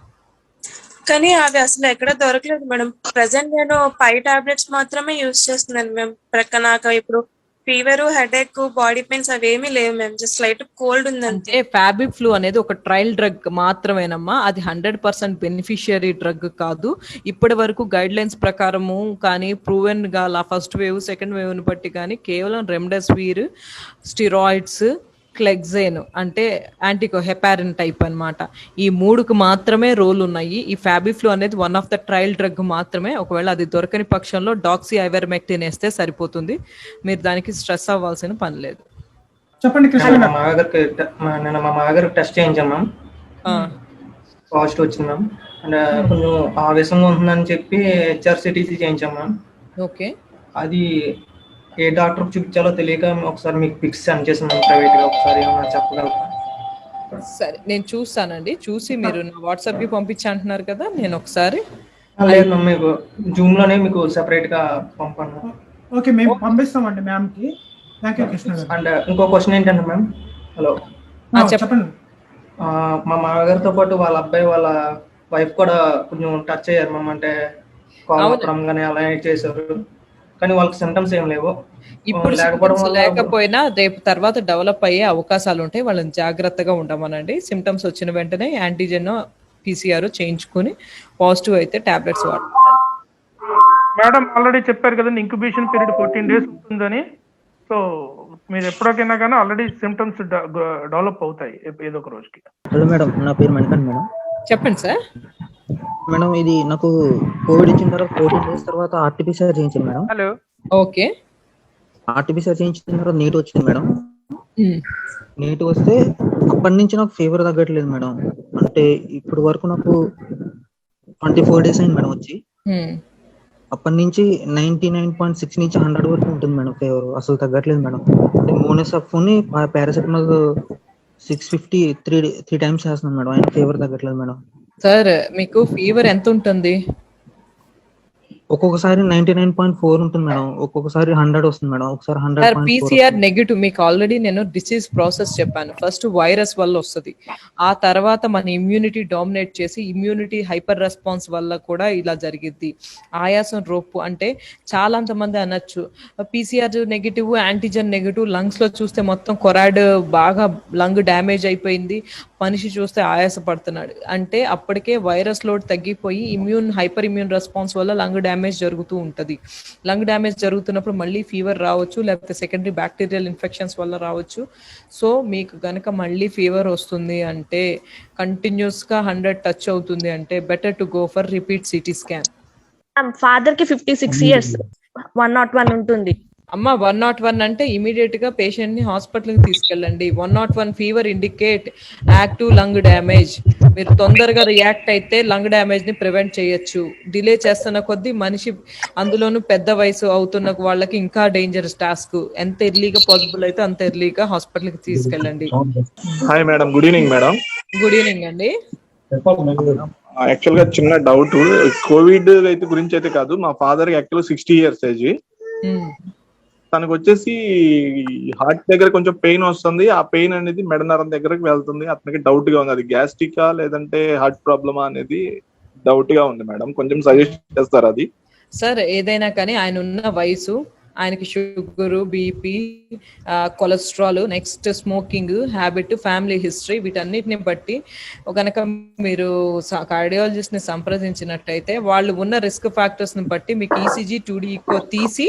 కానీ అవి అసలు ఎక్కడ దొరకలేదు మేడం. ప్రెసెంట్ నేను 5 టాబ్లెట్స్ మాత్రమే యూజ్ చేస్తున్నాను మ్యామ్. నాకు ఇప్పుడు ఫీవర్, హెడేక్, బాడీ పెయిన్స్ అవేమీ లేవు మ్యామ్. జస్ట్ లైట్ కోల్డ్ ఉందంటే. ఫ్యాబిఫ్లూ అనేది ఒక ట్రయల్ డ్రగ్ మాత్రమేనమ్మా. అది 100% బెనిఫిషియరీ డ్రగ్ కాదు. ఇప్పటి వరకు గైడ్ లైన్స్ ప్రకారము కానీ ప్రూవెన్ గా ఫస్ట్ వేవ్, సెకండ్ వేవ్ ని బట్టి కానీ కేవలం రెమ్డెసివిర్, స్టిరాయిడ్స్, క్లెగ్జేన్ అంటే హెపారిన్ టైప్ అన్నమాట, ఈ 3కు మాత్రమే రోల్ ఉన్నాయి. ఈ ఫ్యాబిఫ్లూ అనేది one of the trial drug మాత్రమే. ఒకవేళ అది దొరకని పక్షంలో డాక్సీ ఐవర్మెక్టిన్ వేస్తే సరిపోతుంది. మీరు దానికి స్ట్రెస్ అవ్వాల్సిన పని లేదు. చెప్పండి కృష్ణ నేను గారు. మా మామగారు టెస్ట్ చేయించాం మ్యామ్. పాజిటివ్ వచ్చింది మ్యామ్. అండ్ కొంచెం ఆవేశంగా ఉంటుందని చెప్పి HRCTC చేయించాం మ్యామ్. ఓకే, అది ఏ డాక్టర్ చూపించాలో తెలియక ఒకసారి మీకు పిక్స్ సెండ్ చేసాను ప్రైవేట్ గా. ఒకసారి ఏమన్నా చెప్పగలరా? సరే నేను చూస్తానండి. చూసి మీరు నా వాట్సాప్ కి పంపించంటున్నారు కదా, నేను ఒకసారి లేదు మ్యామ్, మీకు జూమ్ లోనే మీకు సెపరేట్ గా పంపాను. ఓకే, మేము పంపిస్తామండి మ్యామ్ కి. థ్యాంక్ యూ కృష్ణ గారు. అండ్ ఇంకో క్వశ్చన్ ఏంటంటే మ్యామ్, హలో చెప్పండి. మా మామగారితో పాటు వాళ్ళ అబ్బాయి వాళ్ళ వైఫ్ కూడా కొంచెం టచ్ అయ్యారు మ్యామ్. అంటే కాల్ కానీ అలా చేశారు, కానీ వాళ్ళకి సింటమ్స్ ఏం లేవు. ఇప్పుడు లేకపోయినా రేపు తర్వాత డెవలప్ అయ్యే అవకాశాలు ఉంటాయి. వాళ్ళని జాగ్రత్తగా ఉండమనండి. సిమ్టమ్స్ వచ్చిన వెంటనే యాంటీజెన్, PCR చేయించుకుని పాజిటివ్ అయితే టాబ్లెట్స్ వాడండి. మేడం ఆల్రెడీ చెప్పారు కదండి, ఇంక్యుబేషన్ పీరియడ్ 14 days ఉంటుందని. సో మీరు ఎప్పటికైనా కానీ ఆల్రెడీ సిమ్టమ్స్ డెవలప్ అవుతాయి ఏదో ఒక రోజుకి. హలో మేడం, నా పేరు మణికంఠ్ మేడం. చెప్పండి సార్. మేడం ఇది నాకు కోవిడ్ ఇచ్చిన తర్వాత 14 days తర్వాత RT-PCR చేయించాను మేడం. హలో. ఓకే. RT-PCR చేయించిన తర్వాత నీట్ వచ్చింది మేడం. నీట్ వస్తే అప్పటి నుంచి నాకు ఫీవర్ తగ్గట్లేదు మేడం. అంటే ఇప్పుడు వరకు నాకు 24 days అయింది మేడం వచ్చి. అప్పటి నుంచి 99.6 నుంచి 100 వరకు ఉంటుంది మేడం ఫీవర్. అసలు తగ్గట్లేదు మేడం. మోనోసఫ్ని పారాసెటమాల్ 650 3 times చేస్తున్నాను మేడం. ఆయన ఫీవర్ తగ్గట్లేదు మేడం. సార్ మీకు ఫీవర్ ఎంత ఉంటుంది? ఒక్కొక్కసారి 99.4 ఉంటుంది మేడం, ఒక్కొక్కసారి 100 వస్తుంది మేడం, ఒకసారి 100. PCR negative. మీకు ఆల్రెడీ నేను డిసీజ్ ప్రాసెస్ చెప్పాను. ఫస్ట్ వైరస్ వల్ల వస్తుంది, ఆ తర్వాత మన ఇమ్యూనిటీ డామినేట్ చేసి ఇమ్యూనిటీ హైపర్ రెస్పాన్స్ వల్ల కూడా ఇలా జరిగిద్ది. ఆయాసం, రొప్పు అంటే చాలా మంది అనొచ్చు PCR negative, antigen negative, lungs లో చూస్తే మొత్తం కొరాడ్ బాగా లంగ్ డ్యామేజ్ అయిపోయింది, మనిషి చూస్తే ఆయాస పడుతున్నాడు అంటే అప్పటికే వైరస్ లోడ్ తగ్గిపోయి హైపర్ ఇమ్యూన్ రెస్పాన్స్ వల్ల లంగ్ డ్యామేజ్ జరుగుతూ ఉంటుంది. లంగ్ డ్యామేజ్ జరుగుతున్నప్పుడు మళ్ళీ ఫీవర్ రావచ్చు, లేకపోతే సెకండరీ బ్యాక్టీరియల్ ఇన్ఫెక్షన్స్ వల్ల రావచ్చు. సో మీకు గనక మళ్ళీ ఫీవర్ వస్తుంది అంటే, కంటిన్యూస్ గా 100 టచ్ అవుతుంది అంటే better to go for repeat CT scan. Father కి 56 years 101 ఉంటుంది. అమ్మ 101 అంటే ఇమీడియట్ గా పేషెంట్ ని హాస్పిటల్ కి తీసుకెళ్ళండి. 101 fever indicate active lung damage. మీరు తొందరగా రియాక్ట్ అయితే లంగ్ డ్యామేజ్ ని ప్రివెంట్ చేయొచ్చు. డిలే చేస్తున్న కొద్దీ మనిషి, అందులోనూ పెద్ద వయసు అవుతున్న వాళ్ళకి ఇంకా డేంజరస్ టాస్క్. ఎంత ఎర్లీగా పాసిబుల్ అయితే అంత ఎర్లీగా హాస్పిటల్ కి తీసుకెళ్ళండి. Hi madam, good evening madam. Good evening అండి. యాక్చువల్ గా చిన్న డౌట్, కోవిడ్ అయితే గురించి అయితే కాదు. మా ఫాదర్ యాక్చువల్ 60 years ఏజ్. తనకు వచ్చేసి హార్ట్ దగ్గర కొంచెం పెయిన్ వస్తుంది. ఆ పెయిన్ అనేది మెడ నరం దగ్గరకు వెళ్తుంది. అతనికి డౌట్ గా ఉంది, అది గ్యాస్ట్రికా లేదంటే హార్ట్ ప్రాబ్లమా అనేది డౌట్ గా ఉంది మేడం. కొంచెం సజెస్ట్ చేస్తారు అది. సార్ ఏదైనా కానీ ఆయన ఉన్న వయసు, ఆయనకి sugar, BP, cholesterol, next smoking habit, family history, వీటన్నిటిని బట్టి కనుక మీరు కార్డియాలజిస్ట్ ని సంప్రదించినట్టయితే వాళ్ళు ఉన్న రిస్క్ ఫ్యాక్టర్స్ ని బట్టి మీకు ECG 2D ఈకో తీసి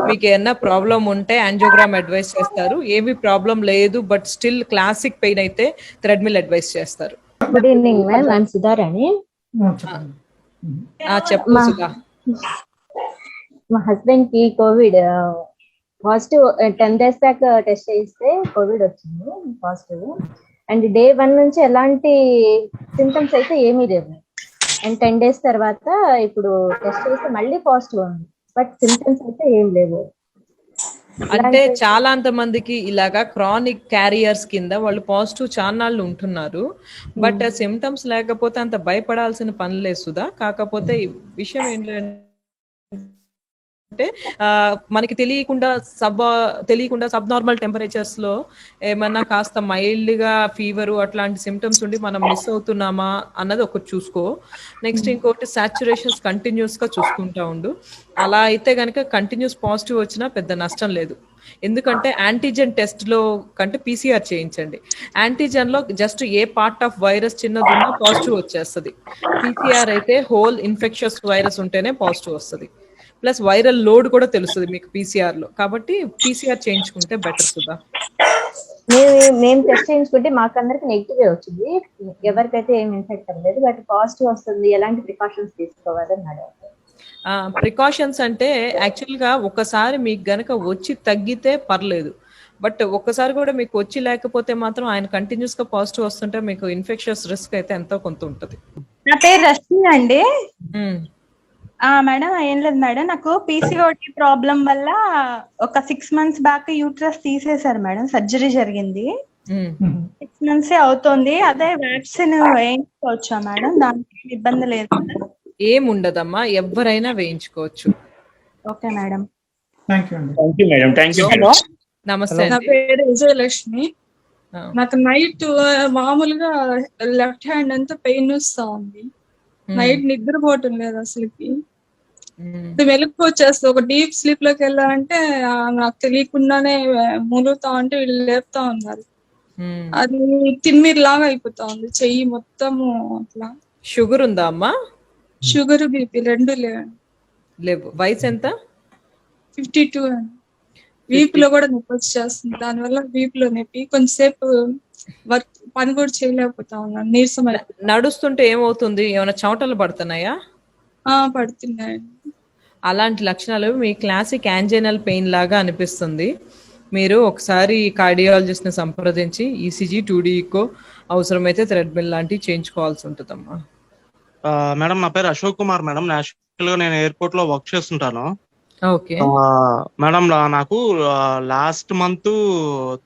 మీకు ఏమన్నా ప్రాబ్లం ఉంటే యాంజియోగ్రామ్ అడ్వైస్ చేస్తారు. ఏమి ప్రాబ్లం లేదు బట్ స్టిల్ క్లాసిక్ పెయిన్ అయితే థ్రెడ్మిల్ అడ్వైస్ చేస్తారు. Good evening ma'am, I'm Sudharani. చెప్పు సుధా. మా హస్బెండ్ కి Covid positive 10 days back test చేస్తే కోవిడ్ వచ్చింది పాజిటివ్. అండ్ day 1 నుంచి ఎలాంటి సింటమ్స్ అయితే ఏమీ లేవు. అండ్ 10 days తర్వాత ఇప్పుడు టెస్ట్ చేస్తే మళ్ళీ పాజిటివ్ ఉంది, బట్ సింటమ్స్ అయితే ఏం లేవు. అంటే చాలా మందికి ఇలాగా క్రానిక్ క్యారియర్స్ కింద వాళ్ళు పాజిటివ్ చాన్నాళ్ళు ఉంటున్నారు, బట్ సిమ్టమ్స్ లేకపోతే అంత భయపడాల్సిన పని లేదు సుధా. కాకపోతే ఈ విషయం ఏంటంటే మనకి తెలియకుండా సబ్ నార్మల్ టెంపరేచర్స్ లో ఏమన్నా కాస్త మైల్డ్ గా ఫీవర్ అట్లాంటి సిమ్టమ్స్ ఉండి మనం మిస్ అవుతున్నామా అన్నది ఒకటి చూసుకో. నెక్స్ట్ ఇంకోటి సాచురేషన్స్ కంటిన్యూస్ గా చూసుకుంటా ఉండు. అలా అయితే గనక కంటిన్యూస్ పాజిటివ్ వచ్చినా పెద్ద నష్టం లేదు. ఎందుకంటే యాంటీజెన్ టెస్ట్ లో కంటే పీసీఆర్ చేయించండి. యాంటీజెన్ లో just a part of virus చిన్నదున్నా పాజిటివ్ వచ్చేస్తుంది. పీసీఆర్ అయితే హోల్ ఇన్ఫెక్షస్ వైరస్ ఉంటేనే పాజిటివ్ వస్తుంది. ప్లస్ వైరల్ లోడ్ కూడా తెలుస్తుంది మీకు పీసీఆర్ లో. కాబట్టి పీసీఆర్ చేయించుకుంటే బెటర్ సుధా. మేము టెస్ట్ చేయించుకుంటే మాకందరికి నెగిటివ్ వచ్చింది, ఎవరికైతే ఏం ఇన్ఫెక్ట్ అవ్వలేదు, బట్ పాజిటివ్ వస్తుంది. ఎలాంటి ప్రికాషన్స్ తీసుకోవాలని అడగాలి. ప్రికాషన్స్ అంటే యాక్చువల్ గా ఒకసారి మీకు గనక వచ్చి తగ్గితే పర్లేదు, బట్ ఒక్కసారి కూడా మీకు వచ్చి లేకపోతే మాత్రం ఆయన కంటిన్యూస్ గా పాజిటివ్ వస్తుంటే మీకు ఇన్ఫెక్షన్స్ రిస్క్ అయితే ఎంతో కొంత ఉంటుంది. నా పేరు రష్మి అండి. మేడం ఏం లేదు మేడం, నాకు పీసీఓడి ప్రాబ్లం వల్ల ఒక 6 months బ్యాక్ యూట్రస్ తీసేశారు మేడం, సర్జరీ జరిగింది. 6 months అవుతుంది. అదే వ్యాక్సిన్ వేయించుకోవచ్చా మేడం? దానికి ఇబ్బంది లేదు? ఏముండదమ్మా, ఎవరైనా వేయించుకోవచ్చు. Okay madam. నమస్తే. నా పేరు విజయలక్ష్మి. నాకు నైట్ మామూలుగా లెఫ్ట్ హ్యాండ్ అంతా పెయిన్ వస్తా ఉంది. నైట్ నిద్రపోవటం లేదు అసలుకి. వెలుక్కు వచ్చేస్తుంది. ఒక డీప్ స్లీప్ లోకి వెళ్ళాలంటే నాకు తెలియకుండానే మూలుగుతా ఉంటే వీళ్ళు లేపుతా ఉన్నారు. అది తిమ్మిరి లాగా అయిపోతా ఉంది చెయ్యి మొత్తము. అట్లా షుగర్ ఉందా అమ్మా? షుగర్ బీపీ 2 లేవు. వయసు ఎంత? 52. వీపులో కూడా నొప్పి వచ్చేస్తుంది. దానివల్ల వీపులో నొప్పి, కొంచెంసేపు వర్క్ పని కూడా చేయలేకపోతా ఉన్నాను, నీరసం. నడుస్తుంటే ఏమవుతుంది? ఏమైనా చెమటలు పడుతున్నాయా? పడుతున్నాయి. అలాంటి లక్షణాలు మీ క్లాసిక్ యాంజైనల్ పెయిన్ లాగా అనిపిస్తుంది. మీరు ఒకసారి కార్డియాలజిస్ట్ ని సంప్రదించి ఈసీజీ 2D ఈకో అవసరమైతే థ్రెడ్మిల్ లాంటివి చేయించుకోవాల్సి ఉంటుందమ్మా. మేడం నా పేరు అశోక్ కుమార్ మేడం. యాక్చువల్ గా నేను ఎయిర్పోర్ట్ లో వర్క్ చేస్తుంటాను. ఓకే మేడం, నాకు last month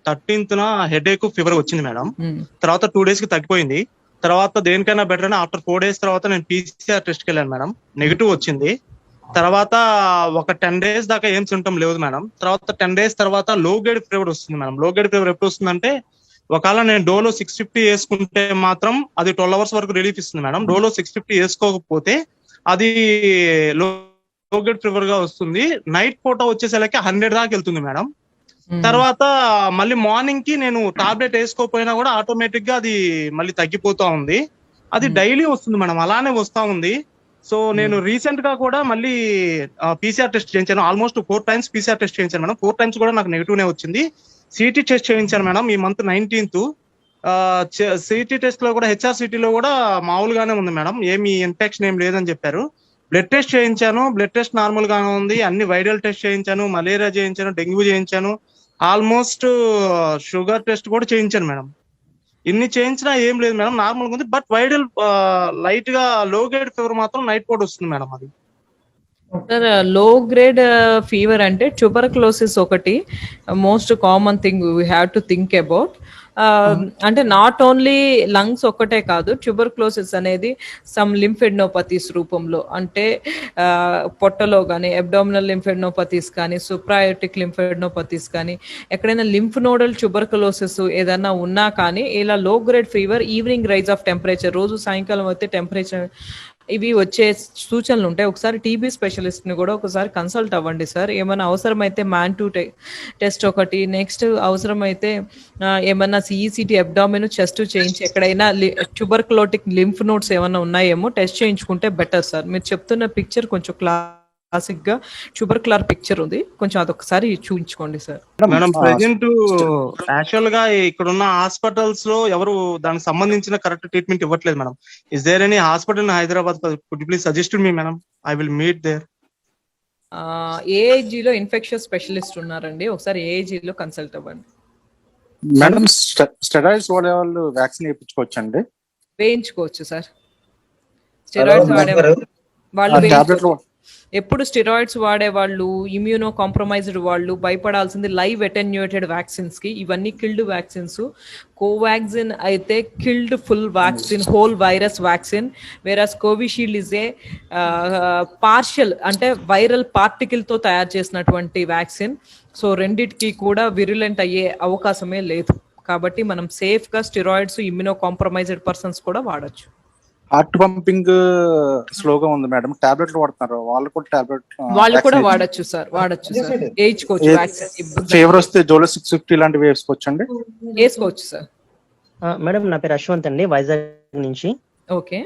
13th headache fever వచ్చింది మేడం. తర్వాత 2 days కి తగ్గిపోయింది. తర్వాత దేనికైనా బెటర్ అని ఆఫ్టర్ 4 days తర్వాత నేను పీసీఆర్ టెస్ట్ కి వెళ్ళాను మేడం, నెగిటివ్ వచ్చింది. తర్వాత ఒక 10 days దాకా ఏం సిమ్టమ్ లేదు మేడం. తర్వాత 10 days తర్వాత లో గ్రేడ్ ఫీవర్ వస్తుంది మేడం. లో గ్రేడ్ ఫీవర్ ఎప్పుడు వస్తుందంటే, ఒకవేళ నేను డోలో 650 వేసుకుంటే మాత్రం అది 12 hours వరకు రిలీఫ్ ఇస్తుంది మేడం. డోలో 650 వేసుకోకపోతే అది లో గ్రేడ్ ఫీవర్ గా వస్తుంది. నైట్ పూట వచ్చేసరికి 100 దాకా వెళ్తుంది మేడం. తర్వాత మళ్ళీ మార్నింగ్ కి నేను టాబ్లెట్ వేసుకోకపోయినా కూడా ఆటోమేటిక్ గా అది మళ్ళీ తగ్గిపోతా ఉంది. అది డైలీ వస్తుంది మేడం, అలానే వస్తా ఉంది. సో నేను రీసెంట్ గా కూడా మళ్ళీ పీసీఆర్ టెస్ట్ చేయించాను. ఆల్మోస్ట్ 4 times పీసీఆర్ టెస్ట్ చేయించాను మేడం. 4 times కూడా నాకు నెగిటివ్ నే వచ్చింది. సిటీ టెస్ట్ చేయించాను మేడం ఈ మంత్ 19th. సిటీ టెస్ట్ లో కూడా హెచ్ఆర్సిటీలో కూడా మామూలుగానే ఉంది మేడం, ఏమి ఇన్ఫెక్షన్ ఏం లేదని చెప్పారు. బ్లడ్ టెస్ట్ చేయించాను, బ్లడ్ టెస్ట్ నార్మల్ గానే ఉంది. అన్ని వైరల్ టెస్ట్ చేయించాను, మలేరియా చేయించాను, డెంగ్యూ చేయించాను, ఆల్మోస్ట్ షుగర్ టెస్ట్ కూడా చేయించాను మేడం. ఇన్ని చేయించినా ఏం లేదు మేడం, నార్మల్ గా ఉంది. బట్ వైరల్ లైట్ గా లో గ్రేడ్ ఫీవర్ మాత్రం నైట్ పూట వస్తుంది మేడం. అది లో గ్రేడ్ ఫీవర్ అంటే ట్యూబర్క్లోసిస్ ఒకటి most common thing we have to think about. అంటే నాట్ ఓన్లీ లంగ్స్ ఒక్కటే కాదు, ట్యూబర్క్లోసిస్ అనేది సమ్ లింఫెడ్నోపతీస్ రూపంలో, అంటే పొట్టలో కానీ అబ్డామినల్ లింఫెడ్నోపతీస్ కానీ సుప్రాయోటిక్ లింఫెడ్నోపతీస్ కానీ ఎక్కడైనా లింఫ్ నోడల్ ట్యూబర్క్లోసిస్ ఏదైనా ఉన్నా కానీ ఇలా low grade fever, evening rise of temperature, రోజు సాయంకాలం అయితే టెంపరేచర్, ఇవి వచ్చే సూచనలు ఉంటాయి. ఒకసారి టీబీ స్పెషలిస్ట్ ని కూడా ఒకసారి కన్సల్ట్ అవ్వండి సార్. ఏమైనా అవసరమైతే MAN2 టెస్ట్ ఒకటి, నెక్స్ట్ అవసరమైతే ఏమన్నా సిఈసిటీ అబ్డామిన్ చెస్ట్ చేయించి ఎక్కడైనా ట్యూబర్క్లోటిక్ లింఫ్ నోడ్స్ ఏమైనా ఉన్నాయేమో టెస్ట్ చేయించుకుంటే బెటర్ సార్. మీరు చెప్తున్న పిక్చర్ కొంచెం క్లాసిక్ గా ట్యూబర్క్యులర్ పిక్చర్ ఉంది, కొంచెం అదొకసారి చూపించుకోండి సార్. మేడం ప్రెసెంట్ యాక్చువల్ గా ఇక్కడ ఉన్న హాస్పిటల్స్ లో ఎవరు దానికి సంబంధించిన కరెక్ట్ ట్రీట్మెంట్ ఇవ్వట్లేదు madam. Is there any hospital in Hyderabad? Could you please suggest me madam, I will meet there. AIG లో ఇన్ఫెక్షన్ స్పెషలిస్ట్ ఉన్నారండి, ఒకసారి ఏఐజీ లో కన్సల్ట్ అవ్వండి. మేడం స్టెరాయిడ్స్ వాడే వాళ్ళు వ్యాక్సిన్ వేయించుకోవచ్చండి? వేయించుకోవచ్చు సార్. స్టెరాయిడ్స్ వాడే వాళ్ళు ఎప్పుడు స్టెరాయిడ్స్ వాడే వాళ్ళు, ఇమ్యూనో కాంప్రమైజ్డ్ వాళ్ళు భయపడాల్సింది లైవ్ అటెన్యూటెడ్ వ్యాక్సిన్స్ కి. ఇవన్నీ కిల్డ్ వ్యాక్సిన్స్. కోవాక్సిన్ అయితే killed full vaccine, whole virus vaccine, whereas Covishield is a partial అంటే వైరల్ పార్టికల్ తో తయారు చేసినటువంటి వ్యాక్సిన్. సో రెండిటికి కూడా విరులెంట్ అయ్యే అవకాశమే లేదు. కాబట్టి మనం సేఫ్ గా స్టెరాయిడ్స్ ఇమ్యూనో కాంప్రమైజ్డ్ పర్సన్స్ కూడా వాడచ్చు. హార్ట్ పంపింగ్ స్లోగా ఉంది మేడం, టాబ్లెట్లు వాడుతున్నారు, వాళ్ళు కూడా వాడచ్చు సార్, వాడచ్చు సార్, వేయించుకోవచ్చు వ్యాక్సిన్. ఫీవర్ వస్తే జోలో 650 లాంటివి వేసుకోవచ్చు అండి? వేసుకోవచ్చు సార్. మేడం నా పేరు అశ్వంత్ అండి, వైజాగ్ నుంచి. ఓకే.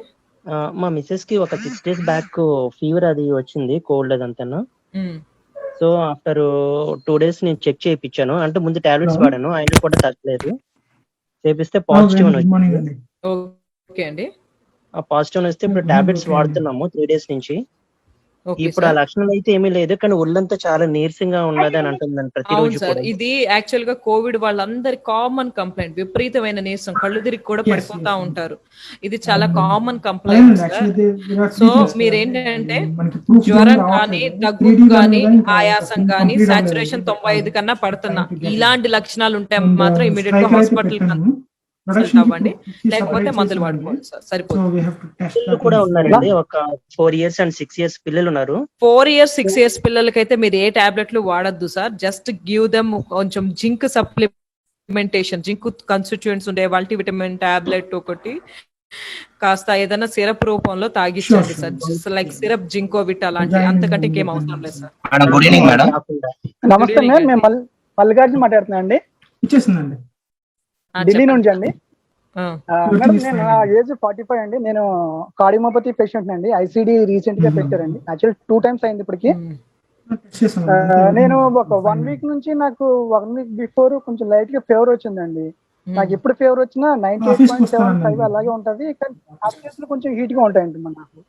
మా మిస్సెస్ కి ఒక 6 days బ్యాక్ ఫీవర్ అది వచ్చింది, కోల్డ్ అదంతా. సో ఆఫ్టర్ 2 days నేను చెక్ చేయించాను, అంటే ముందు టాబ్లెట్స్ వాడాను, అయినా కూడా తగ్గలేదు. చేపిస్తే పాజిటివ్ అని వచ్చింది. ఓకే అండి. ఆ పాజిటివ్ వస్తే ఇప్పుడు టాబ్లెట్స్ వాడుతున్నాము 3 days నుంచి. ఇప్పుడు ఆ లక్షణాలు అయితే ఏమీ లేదు, కానీ ఒళ్ళంతా చాలా నీరసంగా ఉన్నది అని అంటుందని ప్రతిరోజు కూడా. ఇది యాక్చువల్ గా కోవిడ్ వాళ్ళందరి కామన్ కంప్లైంట్, విపరీతమైన నీరసం, కళ్ళు తిరిగి కూడా పడిపోతా ఉంటారు. ఇది చాలా కామన్ కంప్లైంట్ సార్. సో మీరేంటంటే జ్వరం కానీ, దగ్గు కానీ, ఆయాసం కానీ, సాచురేషన్ 95 కన్నా పడుతున్నా, ఇలాంటి లక్షణాలు ఉంటే మాత్రం ఇమీడియట్ గా హాస్పిటల్ అవ్వండి, లేకపోతే మందులు వాడుకోండి సార్, సరిపోతుంది. కూడా ఉన్నారండి, ఒక 4 years and 6 years పిల్లలు ఉన్నారు. 4 years 6 years పిల్లలకైతే మీరు ఏ టాబ్లెట్లు వాడద్దు సార్. జస్ట్ గివ్ దెమ్ కొంచెం జింక్ సప్లిమెంటేషన్, జింక్ కాన్స్టిట్యూయెంట్స్ ఉండే మల్టీవిటమిన్ టాబ్లెట్ ఒకటి, కాస్త ఏదైనా సిరప్ రూపంలో తాగించండి సార్, లైక్ సిరప్ జింకోవిట్ అలాంటి, అంతకంటే ఇంకేం అవసరం లేదు సార్. Good evening madam. నమస్తే మేడం, మేము మల్లికార్జున మాట్లాడుతున్నా అండి, ఇచ్చేసిందండి, ఢిల్లీ నుంచి అండి. మేడం నేను నా ఏజ్ 45 అండి, నేను కార్డియోమోపతి పేషెంట్ అండి, ఐసిడి రీసెంట్ గా పెట్టారండి, యాక్చువల్ 2 times అయింది ఇప్పటికి. నేను ఒక 1 week నుంచి, నాకు 1 week బిఫోర్ కొంచెం లైట్ గా ఫీవర్ వచ్చిందండి. నాకు ఎప్పుడు ఫీవర్ వచ్చినా 98.75 అలాగే ఉంటది, కానీ ఆ ప్లేస్ లో కొంచెం హీట్ గా ఉంటాయండి నాకు.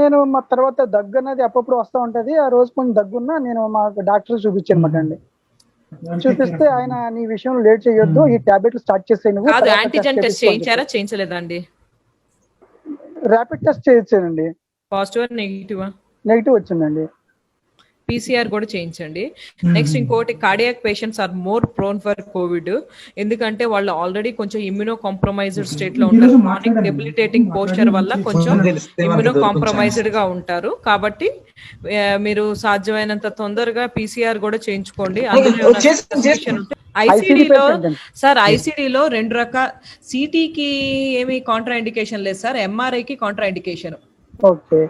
నేను మా తర్వాత దగ్గు అనేది అప్పుడప్పుడు వస్తూ ఉంటది. ఆ రోజు కొంచెం దగ్గున్నా నేను మా డాక్టర్ చూపించాను అనమాట అండి. చూపిస్తే ఆయన నీ విషయం లేట్ చేయొద్దు, ఈ టాబ్లెట్లు స్టార్ట్ చేసే నువ్వు. యాంటీజెన్ టెస్ట్ చేయించారా, చేయించలేదండి? ర్యాపిడ్ టెస్ట్ చేయించానండి. Positive negative? నెగిటివ్ వచ్చిందండి. PCR కూడా చేయించండి. నెక్స్ట్ ఇంకోటి, cardiac patients are more prone for covid, ఎందుకంటే వాళ్ళు ఆల్రెడీ కొంచెం ఇమ్యూనో కాంప్రమైజ్డ్ స్టేట్ లో ఉంటారు. మార్నింగ్ డెబిలిటేటింగ్ పోస్చర్ వల్ల కొంచెం ఇమ్యూనో కాంప్రమైజ్డ్ గా ఉంటారు. కాబట్టి మీరు సాధ్యమైనంత తొందరగా PCR కూడా చేయించుకోండి. ఐసిడిలో సార్, ఐసిడిలో 2 రకాల, సిటీకి ఏమి కాంట్రా ఇండికేషన్ లేదు సార్, ఎంఆర్ఐకి కాంట్రా ఇండికేషన్. ఓకే.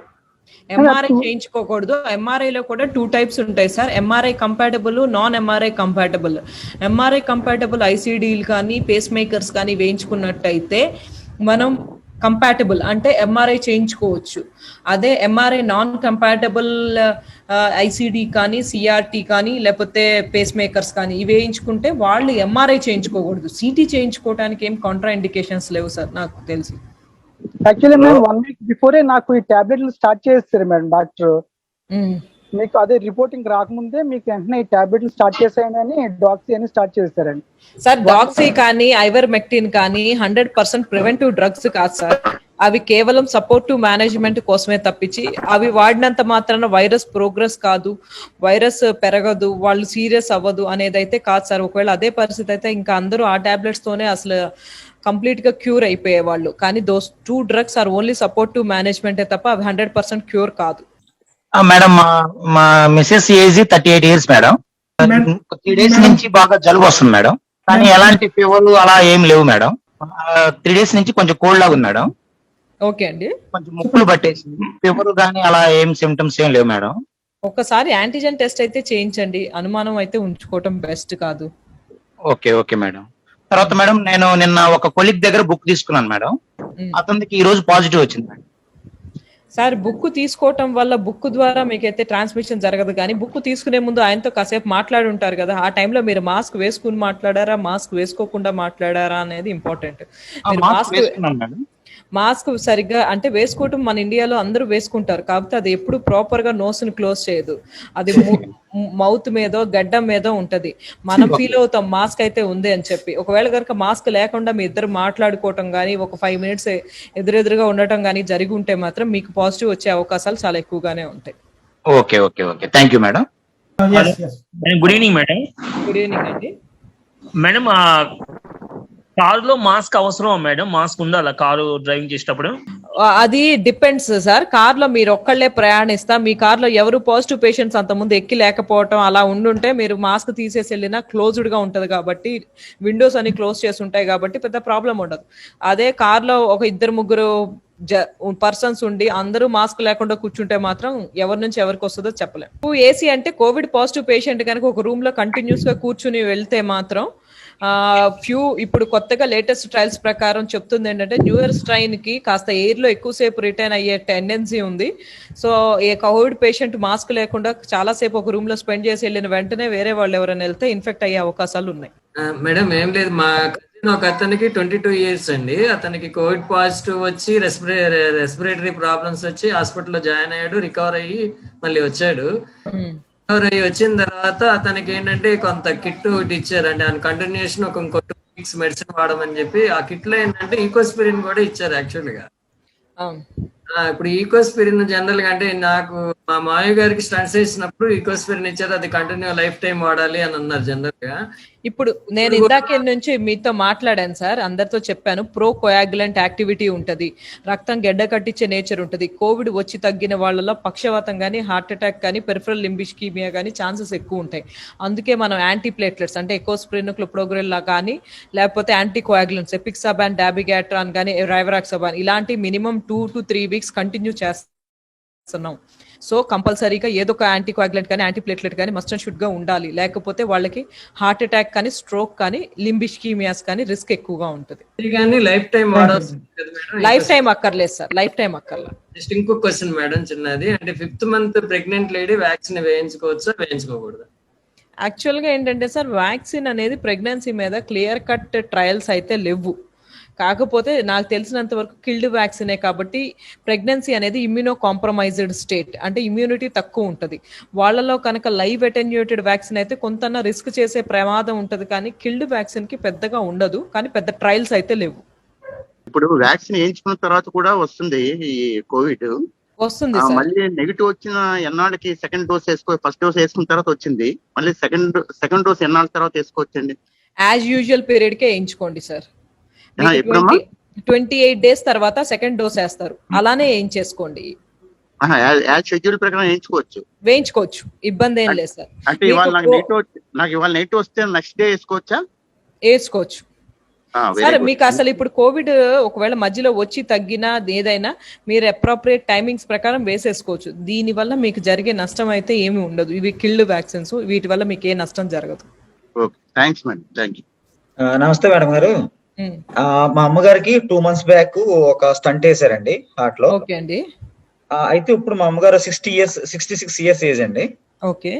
ఎంఆర్ఐ చేయించుకోకూడదు. ఎంఆర్ఐ లో కూడా 2 types ఉంటాయి సార్, MRI compatible, non MRI compatible. MRI compatible ఐసిడీలు కానీ పేస్ మేకర్స్ కానీ వేయించుకున్నట్టయితే మనం కంపాటబుల్ అంటే ఎంఆర్ఐ చేయించుకోవచ్చు. అదే ఎంఆర్ఐ నాన్ కంపాటబుల్ ఐసిడి కానీ, సిఆర్టీ కానీ, లేకపోతే పేస్ మేకర్స్ కానీ ఇవి వేయించుకుంటే వాళ్ళు ఎంఆర్ఐ చేయించుకోకూడదు. సిటీ చేయించుకోవడానికి ఏం కాంట్రా ఇండికేషన్స్ లేవు సార్ నాకు తెలిసి. యాక్చువల్లీ మేము 1 week బిఫోరే నాకు ఈ టాబ్లెట్లు స్టార్ట్ చేస్తారు మేడం డాక్టర్. మీకు అదే రిపోర్టింగ్ రాకముందే మీకు వెంటనే ఈ టాబ్లెట్లు స్టార్ట్ చేసాయని అని డాక్సీ అని స్టార్ట్ చేస్తారండి సార్. డాక్సీ కానీ ఐవర్మెక్టిన్ కానీ 100% ప్రివెంటివ్ డ్రగ్స్ కాదు సార్, అవి కేవలం సపోర్టివ్ మేనేజ్మెంట్ కోసమే తప్పించి, అవి వాడినంత మాత్రాన వైరస్ ప్రోగ్రెస్ కాదు, వైరస్ పెరగదు, వాళ్ళు సీరియస్ అవ్వదు అనేది అయితే కాదు సార్. ఒకవేళ అదే పరిస్థితి అయితే ఇంకా అందరూ ఆ టాబ్లెట్స్ తోనే అసలు కంప్లీట్ గా క్యూర్ అయిపోయే వాళ్ళు. కానీ those 2 drugs are only supportive మేనేజ్మెంటే తప్ప అవి 100% క్యూర్ కాదు. మేడం మా Mrs age 38 years madam. 3 days నుంచి బాగా జలుబు వస్తుంది మేడం, కానీ ఎలాంటి ఫీవర్లు అలా ఏం లేవు మేడం. 3 days నుంచి కొంచెం కోల్డ్ లాగా ఉంది మేడం. ఓకే అండి. కొంచెం ముక్కులు పట్టేసి, ఫీవర్ కానీ అలా ఏం సిమ్టమ్స్ ఏం లేవు మేడం. ఒకసారి యాంటీజెన్ టెస్ట్ అయితే చేయించండి, అనుమానం అయితే ఉంచుకోవటం బెస్ట్ కాదు. Okay okay madam. తర్వాత మేడం, నేను నిన్న ఒక కొలీగ్ దగ్గర బుక్ తీసుకున్నాను మేడం, అతనికి ఈ రోజు పాజిటివ్ వచ్చింది మేడం. సార్ బుక్ తీసుకోవటం వల్ల బుక్ ద్వారా మీకైతే ట్రాన్స్మిషన్ జరగదు, కానీ బుక్ తీసుకునే ముందు ఆయనతో కాసేపు మాట్లాడి ఉంటారు కదా, ఆ టైంలో మీరు మాస్క్ వేసుకుని మాట్లాడారా, మాస్క్ వేసుకోకుండా మాట్లాడారా అనేది ఇంపార్టెంట్. మీరు మాస్క్ సరిగ్గా అంటే వేసుకోవటం మన ఇండియాలో అందరూ వేసుకుంటారు, కాకపోతే అది ఎప్పుడు ప్రాపర్ గా నోస్ ని క్లోజ్ చేయదు, అది మౌత్ మీదో గడ్డం మీదో ఉంటది. మనం ఫీల్ అవుతాం మాస్క్ అయితే ఉంది అని చెప్పి. ఒకవేళ కనుక మాస్క్ లేకుండా మీ ఇద్దరు మాట్లాడుకోవటం కానీ ఒక 5 minutes ఎదురెదురుగా ఉండటం కానీ జరిగి ఉంటే మాత్రం మీకు పాజిటివ్ వచ్చే అవకాశాలు చాలా ఎక్కువగానే ఉంటాయి. Okay okay okay, thank you madam. Good evening madam. Good evening అండి. మేడం, కారులో మాస్క్ అవసరమా మేడం? మాస్క్ ఉండాలా కారు డ్రైవింగ్ చేసేటప్పుడు? అది డిపెండ్స్ సార్. కార్లో మీరు ఒక్కళ్ళే ప్రయాణిస్తా, మీ కార్లో ఎవరు పాజిటివ్ పేషెంట్స్ అంత ముందు ఎక్కి లేకపోవటం అలా ఉండుంటే మీరు మాస్క్ తీసేసి వెళ్ళినా క్లోజ్డ్ గా ఉంటది కాబట్టి, విండోస్ అన్ని క్లోజ్ చేసి ఉంటాయి కాబట్టి పెద్ద ప్రాబ్లం ఉండదు. అదే కార్లో ఒక 2-3 పర్సన్స్ ఉండి అందరూ మాస్క్ లేకుండా కూర్చుంటే మాత్రం ఎవరి నుంచి ఎవరికి వస్తుందో చెప్పలేం. ఏసీ అంటే కోవిడ్ పాజిటివ్ పేషెంట్ కనుక ఒక రూమ్ లో కంటిన్యూస్ గా కూర్చుని వెళ్తే మాత్రం ఇప్పుడు కొత్తగా లేటెస్ట్ ట్రయల్స్ ప్రకారం చెప్తుంది ఏంటంటే న్యూయర్ స్ట్రైన్ కి కాస్త ఎయిర్ లో ఎక్కువసేపు రిటైన్ అయ్యే టెండెన్సీ ఉంది. సో ఏ కోవిడ్ పేషెంట్ మాస్క్ లేకుండా చాలా సేపు ఒక రూమ్ లో స్పెండ్ చేసి వెళ్ళిన వెంటనే వేరే వాళ్ళు ఎవరైనా వెళ్తే ఇన్ఫెక్ట్ అయ్యే అవకాశాలు ఉన్నాయి. మేడం ఏం లేదు, మా కజిన్ ఒక అతనికి 22 years అండి. అతనికి కోవిడ్ పాజిటివ్ వచ్చి రెస్పిరేటరీ ప్రాబ్లమ్స్ వచ్చి హాస్పిటల్లో జాయిన్ అయ్యాడు, రికవర్ అయ్యి మళ్ళీ వచ్చాడు. వచ్చిన తర్వాత అతనికి ఏంటంటే కొంత కిట్ ఒకటి ఇచ్చారండి, ఆయన కంటిన్యూషన్ ఒక 2 weeks మెడిసిన్ వాడమని చెప్పి. ఆ కిట్ లో ఏంటంటే ఈకోస్పిరిన్ కూడా ఇచ్చారు యాక్చువల్ గా. ఇప్పుడు ఈకోస్పిరిన్ జనరల్ గా అంటే నాకు మా మామయ్య గారికి స్టంట్స్ చేసినప్పుడు ఈకోస్పిరిన్ ఇచ్చారు, అది కంటిన్యూ లైఫ్ టైం వాడాలి అని అన్నారు జనరల్ గా. ఇప్పుడు నేను ఇందాకే నుంచి మీతో మాట్లాడాను సార్, అందరితో చెప్పాను. ప్రో కోయాగులెంట్ యాక్టివిటీ ఉంటది, రక్తం గడ్డ కట్టించే నేచర్ ఉంటది. కోవిడ్ వచ్చి తగ్గిన వాళ్ళలో పక్షవాతం కానీ, హార్ట్ అటాక్ కానీ, పెరిఫరల్ లింబిస్కీమియా కానీ ఛాన్సెస్ ఎక్కువ ఉంటాయి. అందుకే మనం యాంటీ ప్లేట్లెట్స్ అంటే ఎకోస్ప్రిన్, క్లోప్రోగ్రెల్లా కానీ, లేకపోతే యాంటీ కోయాగులెంట్స్ ఎపిక్సాబాన్, డాబిగాట్రాన్ కానీ, రైవరాక్సాబాన్ ఇలాంటి మినిమం 2 to 3 weeks కంటిన్యూ చేస్తున్నాం. సో కంపల్సరీగా ఏదో ఒక యాంటీ కోయాగులెంట్ కానీ, యాంటీ ప్లేట్లెట్ కానీ మస్ట్ అండ్ షుడ్ గా ఉండాలి. లేకపోతే వాళ్ళకి హార్ట్ అటాక్ కానీ, స్ట్రోక్ కానీ, లింబిస్కీమియాస్ కానీ రిస్క్ ఎక్కువగా ఉంటుంది. లైఫ్ టైం అక్కర్లేదు సార్, లైఫ్ టైం అక్కర్లేదు. జస్ట్ ఇంకొక క్వశ్చన్ మేడం చిన్నది, అంటే 5th month pregnant lady vaccine వేయించుకోవచ్చా వేయించుకోకూడదు? యాక్చువల్ గా ఏంటంటే సార్, వ్యాక్సిన్ అనేది ప్రెగ్నెన్సీ మీద క్లియర్ కట్ ట్రయల్స్ అయితే లేవు. కాకపోతే నాకు తెలిసినంత వరకు కిల్డ్ వ్యాక్సినే కాబట్టి ప్రెగ్నెన్సీ అనేది ఇమ్యూనో కాంప్రమైజ్డ్ స్టేట్, అంటే ఇమ్యూనిటీ తక్కువ ఉంటుంది. వాళ్ళలో కనుక లైవ్ అటెన్యూటెడ్ వ్యాక్సిన్ అయితే కొంత రిస్క్ చేసే ప్రమాదం ఉంటుంది, కానీ కిల్డ్ వ్యాక్సిన్ కి పెద్దగా ఉండదు, కానీ పెద్ద ట్రయల్స్ అయితే లేవు. ఇప్పుడు వ్యాక్సిన్ వేయించుకున్న తర్వాత కూడా వస్తుంది ఈ కోవిడ్ వస్తుంది, మళ్ళీ నెగిటివ్ వచ్చిన ఎన్నాళ్ళకి సెకండ్ డోస్ ఫస్ట్ డోస్ వేసుకున్న తర్వాత వచ్చింది, మళ్ళీ సెకండ్ డోస్ ఎన్నాళ్ళ తర్వాత వేసుకోవచ్చండి? యాజ్ యూజువల్ పీరియడ్ కే వేయించుకోండి సార్. 28 days తర్వాత సెకండ్ డోస్ వేస్తారు, అలానే వేయించేసుకోండి. షెడ్యూల్ ప్రకారం వేయించుకోవచ్చు, ఇబ్బంది ఏం లేదు సార్. అంటే ఇవాళ నెగిటివ్ వస్తే నెక్స్ట్ డే వేసుకోవచ్చా? వేసుకోవచ్చు సార్. మీకు అసలు ఇప్పుడు కోవిడ్ ఒకవేళ మధ్యలో వచ్చి తగ్గినా ఏదైనా మీరు అప్రోప్రియేట్ టైమింగ్స్ ప్రకారం వేసేసుకోవచ్చు. దీని వల్ల మీకు జరిగే నష్టం అయితే ఏమి ఉండదు. ఇవి కిల్డ్ వ్యాక్సిన్స్, వీటి వల్ల మీకు ఏ నష్టం జరగదు. Thanks madam, thank you. నమస్తే మేడం గారు. మా అమ్మగారికి 2 months బ్యాక్ ఒక స్టంట్ వేసారండి హార్ట్ లో. ఓకే అండి. అయితే ఇప్పుడు మా అమ్మగారు 66 years ఏజ్ అండి. ఓకే.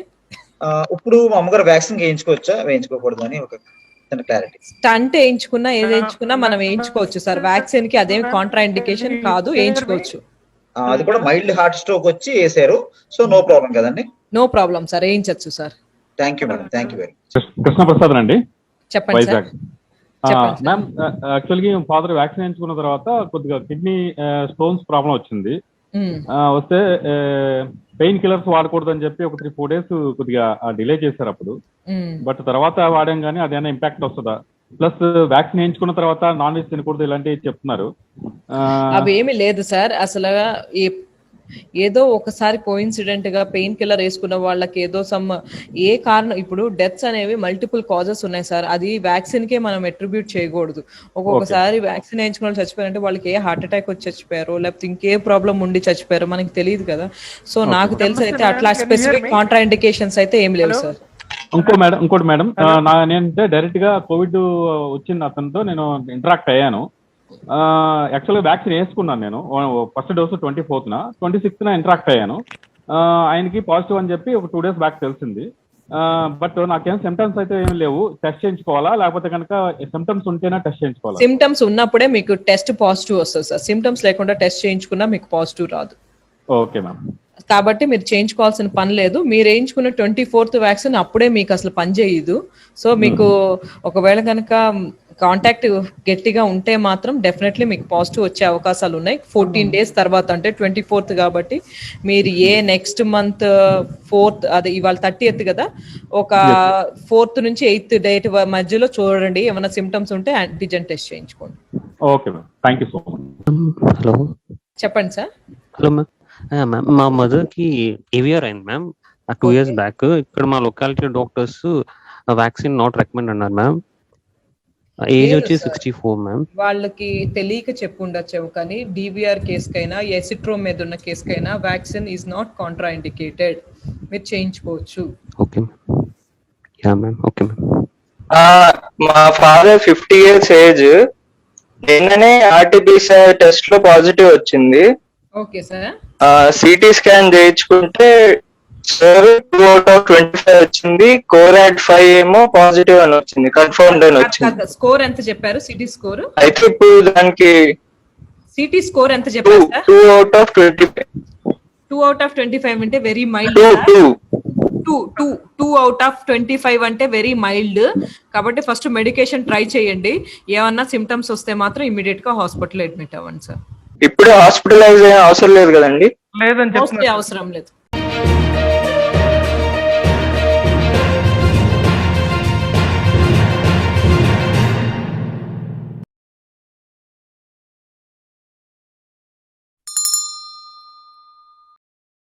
ఇప్పుడు మా అమ్మగారు వ్యాక్సిన్ వేయించుకోవచ్చా వేయించుకోకూడదు అని ఒక క్లారిటీ. స్టంట్ వేయించుకున్నా ఏది వేయించుకున్నా మనం వేయించుకోవచ్చు సార్. వ్యాక్సిన్ కి అదేమి కాంట్రా ఇండికేషన్ కాదు, వేయించుకోవచ్చు. అది కూడా మైల్డ్ హార్ట్ స్ట్రోక్ వచ్చి వేసారు, సో నో ప్రాబ్లం కదండి? నో ప్రాబ్లం సార్, వేయించచ్చు sir. Thank you madam, thank you very much. Krishnaprasad అండి, చెప్పండి సార్. మ్యామ్, యాక్చువల్గా ఫాదర్ వ్యాక్సిన్ వేయించుకున్న తర్వాత కొద్దిగా కిడ్నీ స్టోన్స్ ప్రాబ్లం వచ్చింది. వస్తే పెయిన్ కిల్లర్స్ వాడకూడదు అని చెప్పి ఒక 3-4 days కొద్దిగా డిలే చేశారు అప్పుడు. బట్ తర్వాత వాడాం కానీ అదేమైనా ఇంపాక్ట్ వస్తుందా? ప్లస్ వ్యాక్సిన్ వేయించుకున్న తర్వాత నాన్ వెజ్ తినకూడదు ఇలాంటివి చెప్తున్నారు. అవేమి లేదు సార్. అసలు ఏదో ఒకసారి కోఇన్సిడెంట్ గా పెయిన్ కిల్లర్ వేసుకున్న వాళ్ళకి ఏదో ఏ కారణం, ఇప్పుడు డెత్స్ అనేవి మల్టిపుల్ కాజెస్ ఉన్నాయి సార్. అది వ్యాక్సిన్ కే మనం అట్రిబ్యూట్ చేయకూడదు. ఒక్కొక్కసారి వ్యాక్సిన్ వేయించుకున్న వాళ్ళు చచ్చిపోయారంటే వాళ్ళకి ఏ హార్ట్ అటాక్ వచ్చి చచ్చిపోయారు, లేకపోతే ఇంకే ప్రాబ్లం ఉండి చచ్చిపోయారు మనకి తెలియదు కదా. సో నాకు తెలిసి అయితే అట్లా స్పెసిఫిక్ కాంట్రా ఇండికేషన్స్ అయితే ఏం లేవు సార్. ఇంకోటి మేడం, నేనంటే డైరెక్ట్ గా కోవిడ్ వచ్చిన అతనితో నేను ఇంటరాక్ట్ అయ్యాను. యాక్చువల్గా వ్యాక్సిన్ వేసుకున్నాను నేను. First dose 24th, 26th interact అయ్యాను. ఆయనకి పాజిటివ్ అని చెప్పి ఒక 2 days బ్యాక్ తెలిసింది. బట్ నాకేం సిమ్టమ్స్ అయితే ఏం లేవు. టెస్ట్ చేయించుకోవాలా లేకపోతే కనుక సిమ్టమ్స్ ఉంటేనే టెస్ట్ చేయించుకోవాలా? సిమ్టమ్స్ ఉన్నప్పుడే మీకు టెస్ట్ పాజిటివ్ వస్తుంది సార్. సిమ్టమ్స్ లేకుండా టెస్ట్ చేయించుకున్నా మీకు పాజిటివ్ రాదు. Okay ma'am. కాబట్టి మీరు చేయించుకోవాల్సిన పని లేదు. మీరు వేయించుకున్న 24th వ్యాక్సిన్ అప్పుడే మీకు అసలు పని చేయదు. సో మీకు ఒకవేళ కనుక కాంటాక్ట్ గట్టిగా ఉంటే మాత్రం డెఫినెట్లీ మీకు పాజిటివ్ వచ్చే అవకాశాలు ఉన్నాయి. 14 days తర్వాత, అంటే 24th కాబట్టి మీరు నెక్స్ట్ మంత్ 4th, అదే ఇవాళ 30th కదా, ఒక 4th నుంచి 8th date మధ్యలో చూడండి. ఏమైనా సిమ్టమ్స్ ఉంటే యాంటీజెన్ టెస్ట్ చేయించుకోండి. Okay ma'am, thank you so much. Hello చెప్పండి సార్. Hello ma'am. మ్యామ్ మా మదర్ కి ఏవియర్ అయింది మ్యామ్ 2 years బ్యాక్. ఇక్కడ మా locality doctors vaccine not recommend అన్నారు మ్యామ్. ఏజ్ వచ్చి 64 మ్యామ్. వాళ్ళకి తెలియక చెప్పు ఉండొచ్చు, కానీ డివిఆర్ కేసుకైనా ఎసిట్రోమ్ మీద ఉన్న కేసుకైనా vaccine is not contraindicated. మీరు చేయించుకోవచ్చు. Okay ya ma'am. Okay ma'am. మా ఫాదర్ 50 years ఏజ్. నిన్ననే ఆర్టీపీసీఆర్ టెస్ట్ లో పాజిటివ్ వచ్చింది. Okay sir. సిటీ స్కాన్ చేయించుకుంటే సార్ 2 out of 25 వచ్చింది. కోరాడ్ 5 ఏమో పాజిటివ్ అని వచ్చింది, కన్ఫర్మ్డ్ అని వచ్చింది. స్కోర్ ఎంత చెప్పారు? సిటీ స్కోర్ అయితే ఇప్పుడు దానికి సిటీ స్కోర్ ఎంత చెప్పారు sir? 2 out of 25. 2 out of 25 అంటే వెరీ మైల్డ్. 2 out of 25 అంటే వెరీ మైల్డ్. కాబట్టి ఫస్ట్ మెడికేషన్ ట్రై చేయండి. ఏమన్నా సిమ్టమ్స్ వస్తే మాత్రం ఇమీడియట్ గా హాస్పిటల్ అడ్మిట్ అవ్వండి సార్. ఇప్పుడు హాస్పిటలైజ్ అయ్యే అవసరం లేదు కదండి? లేదని అవసరం లేదు.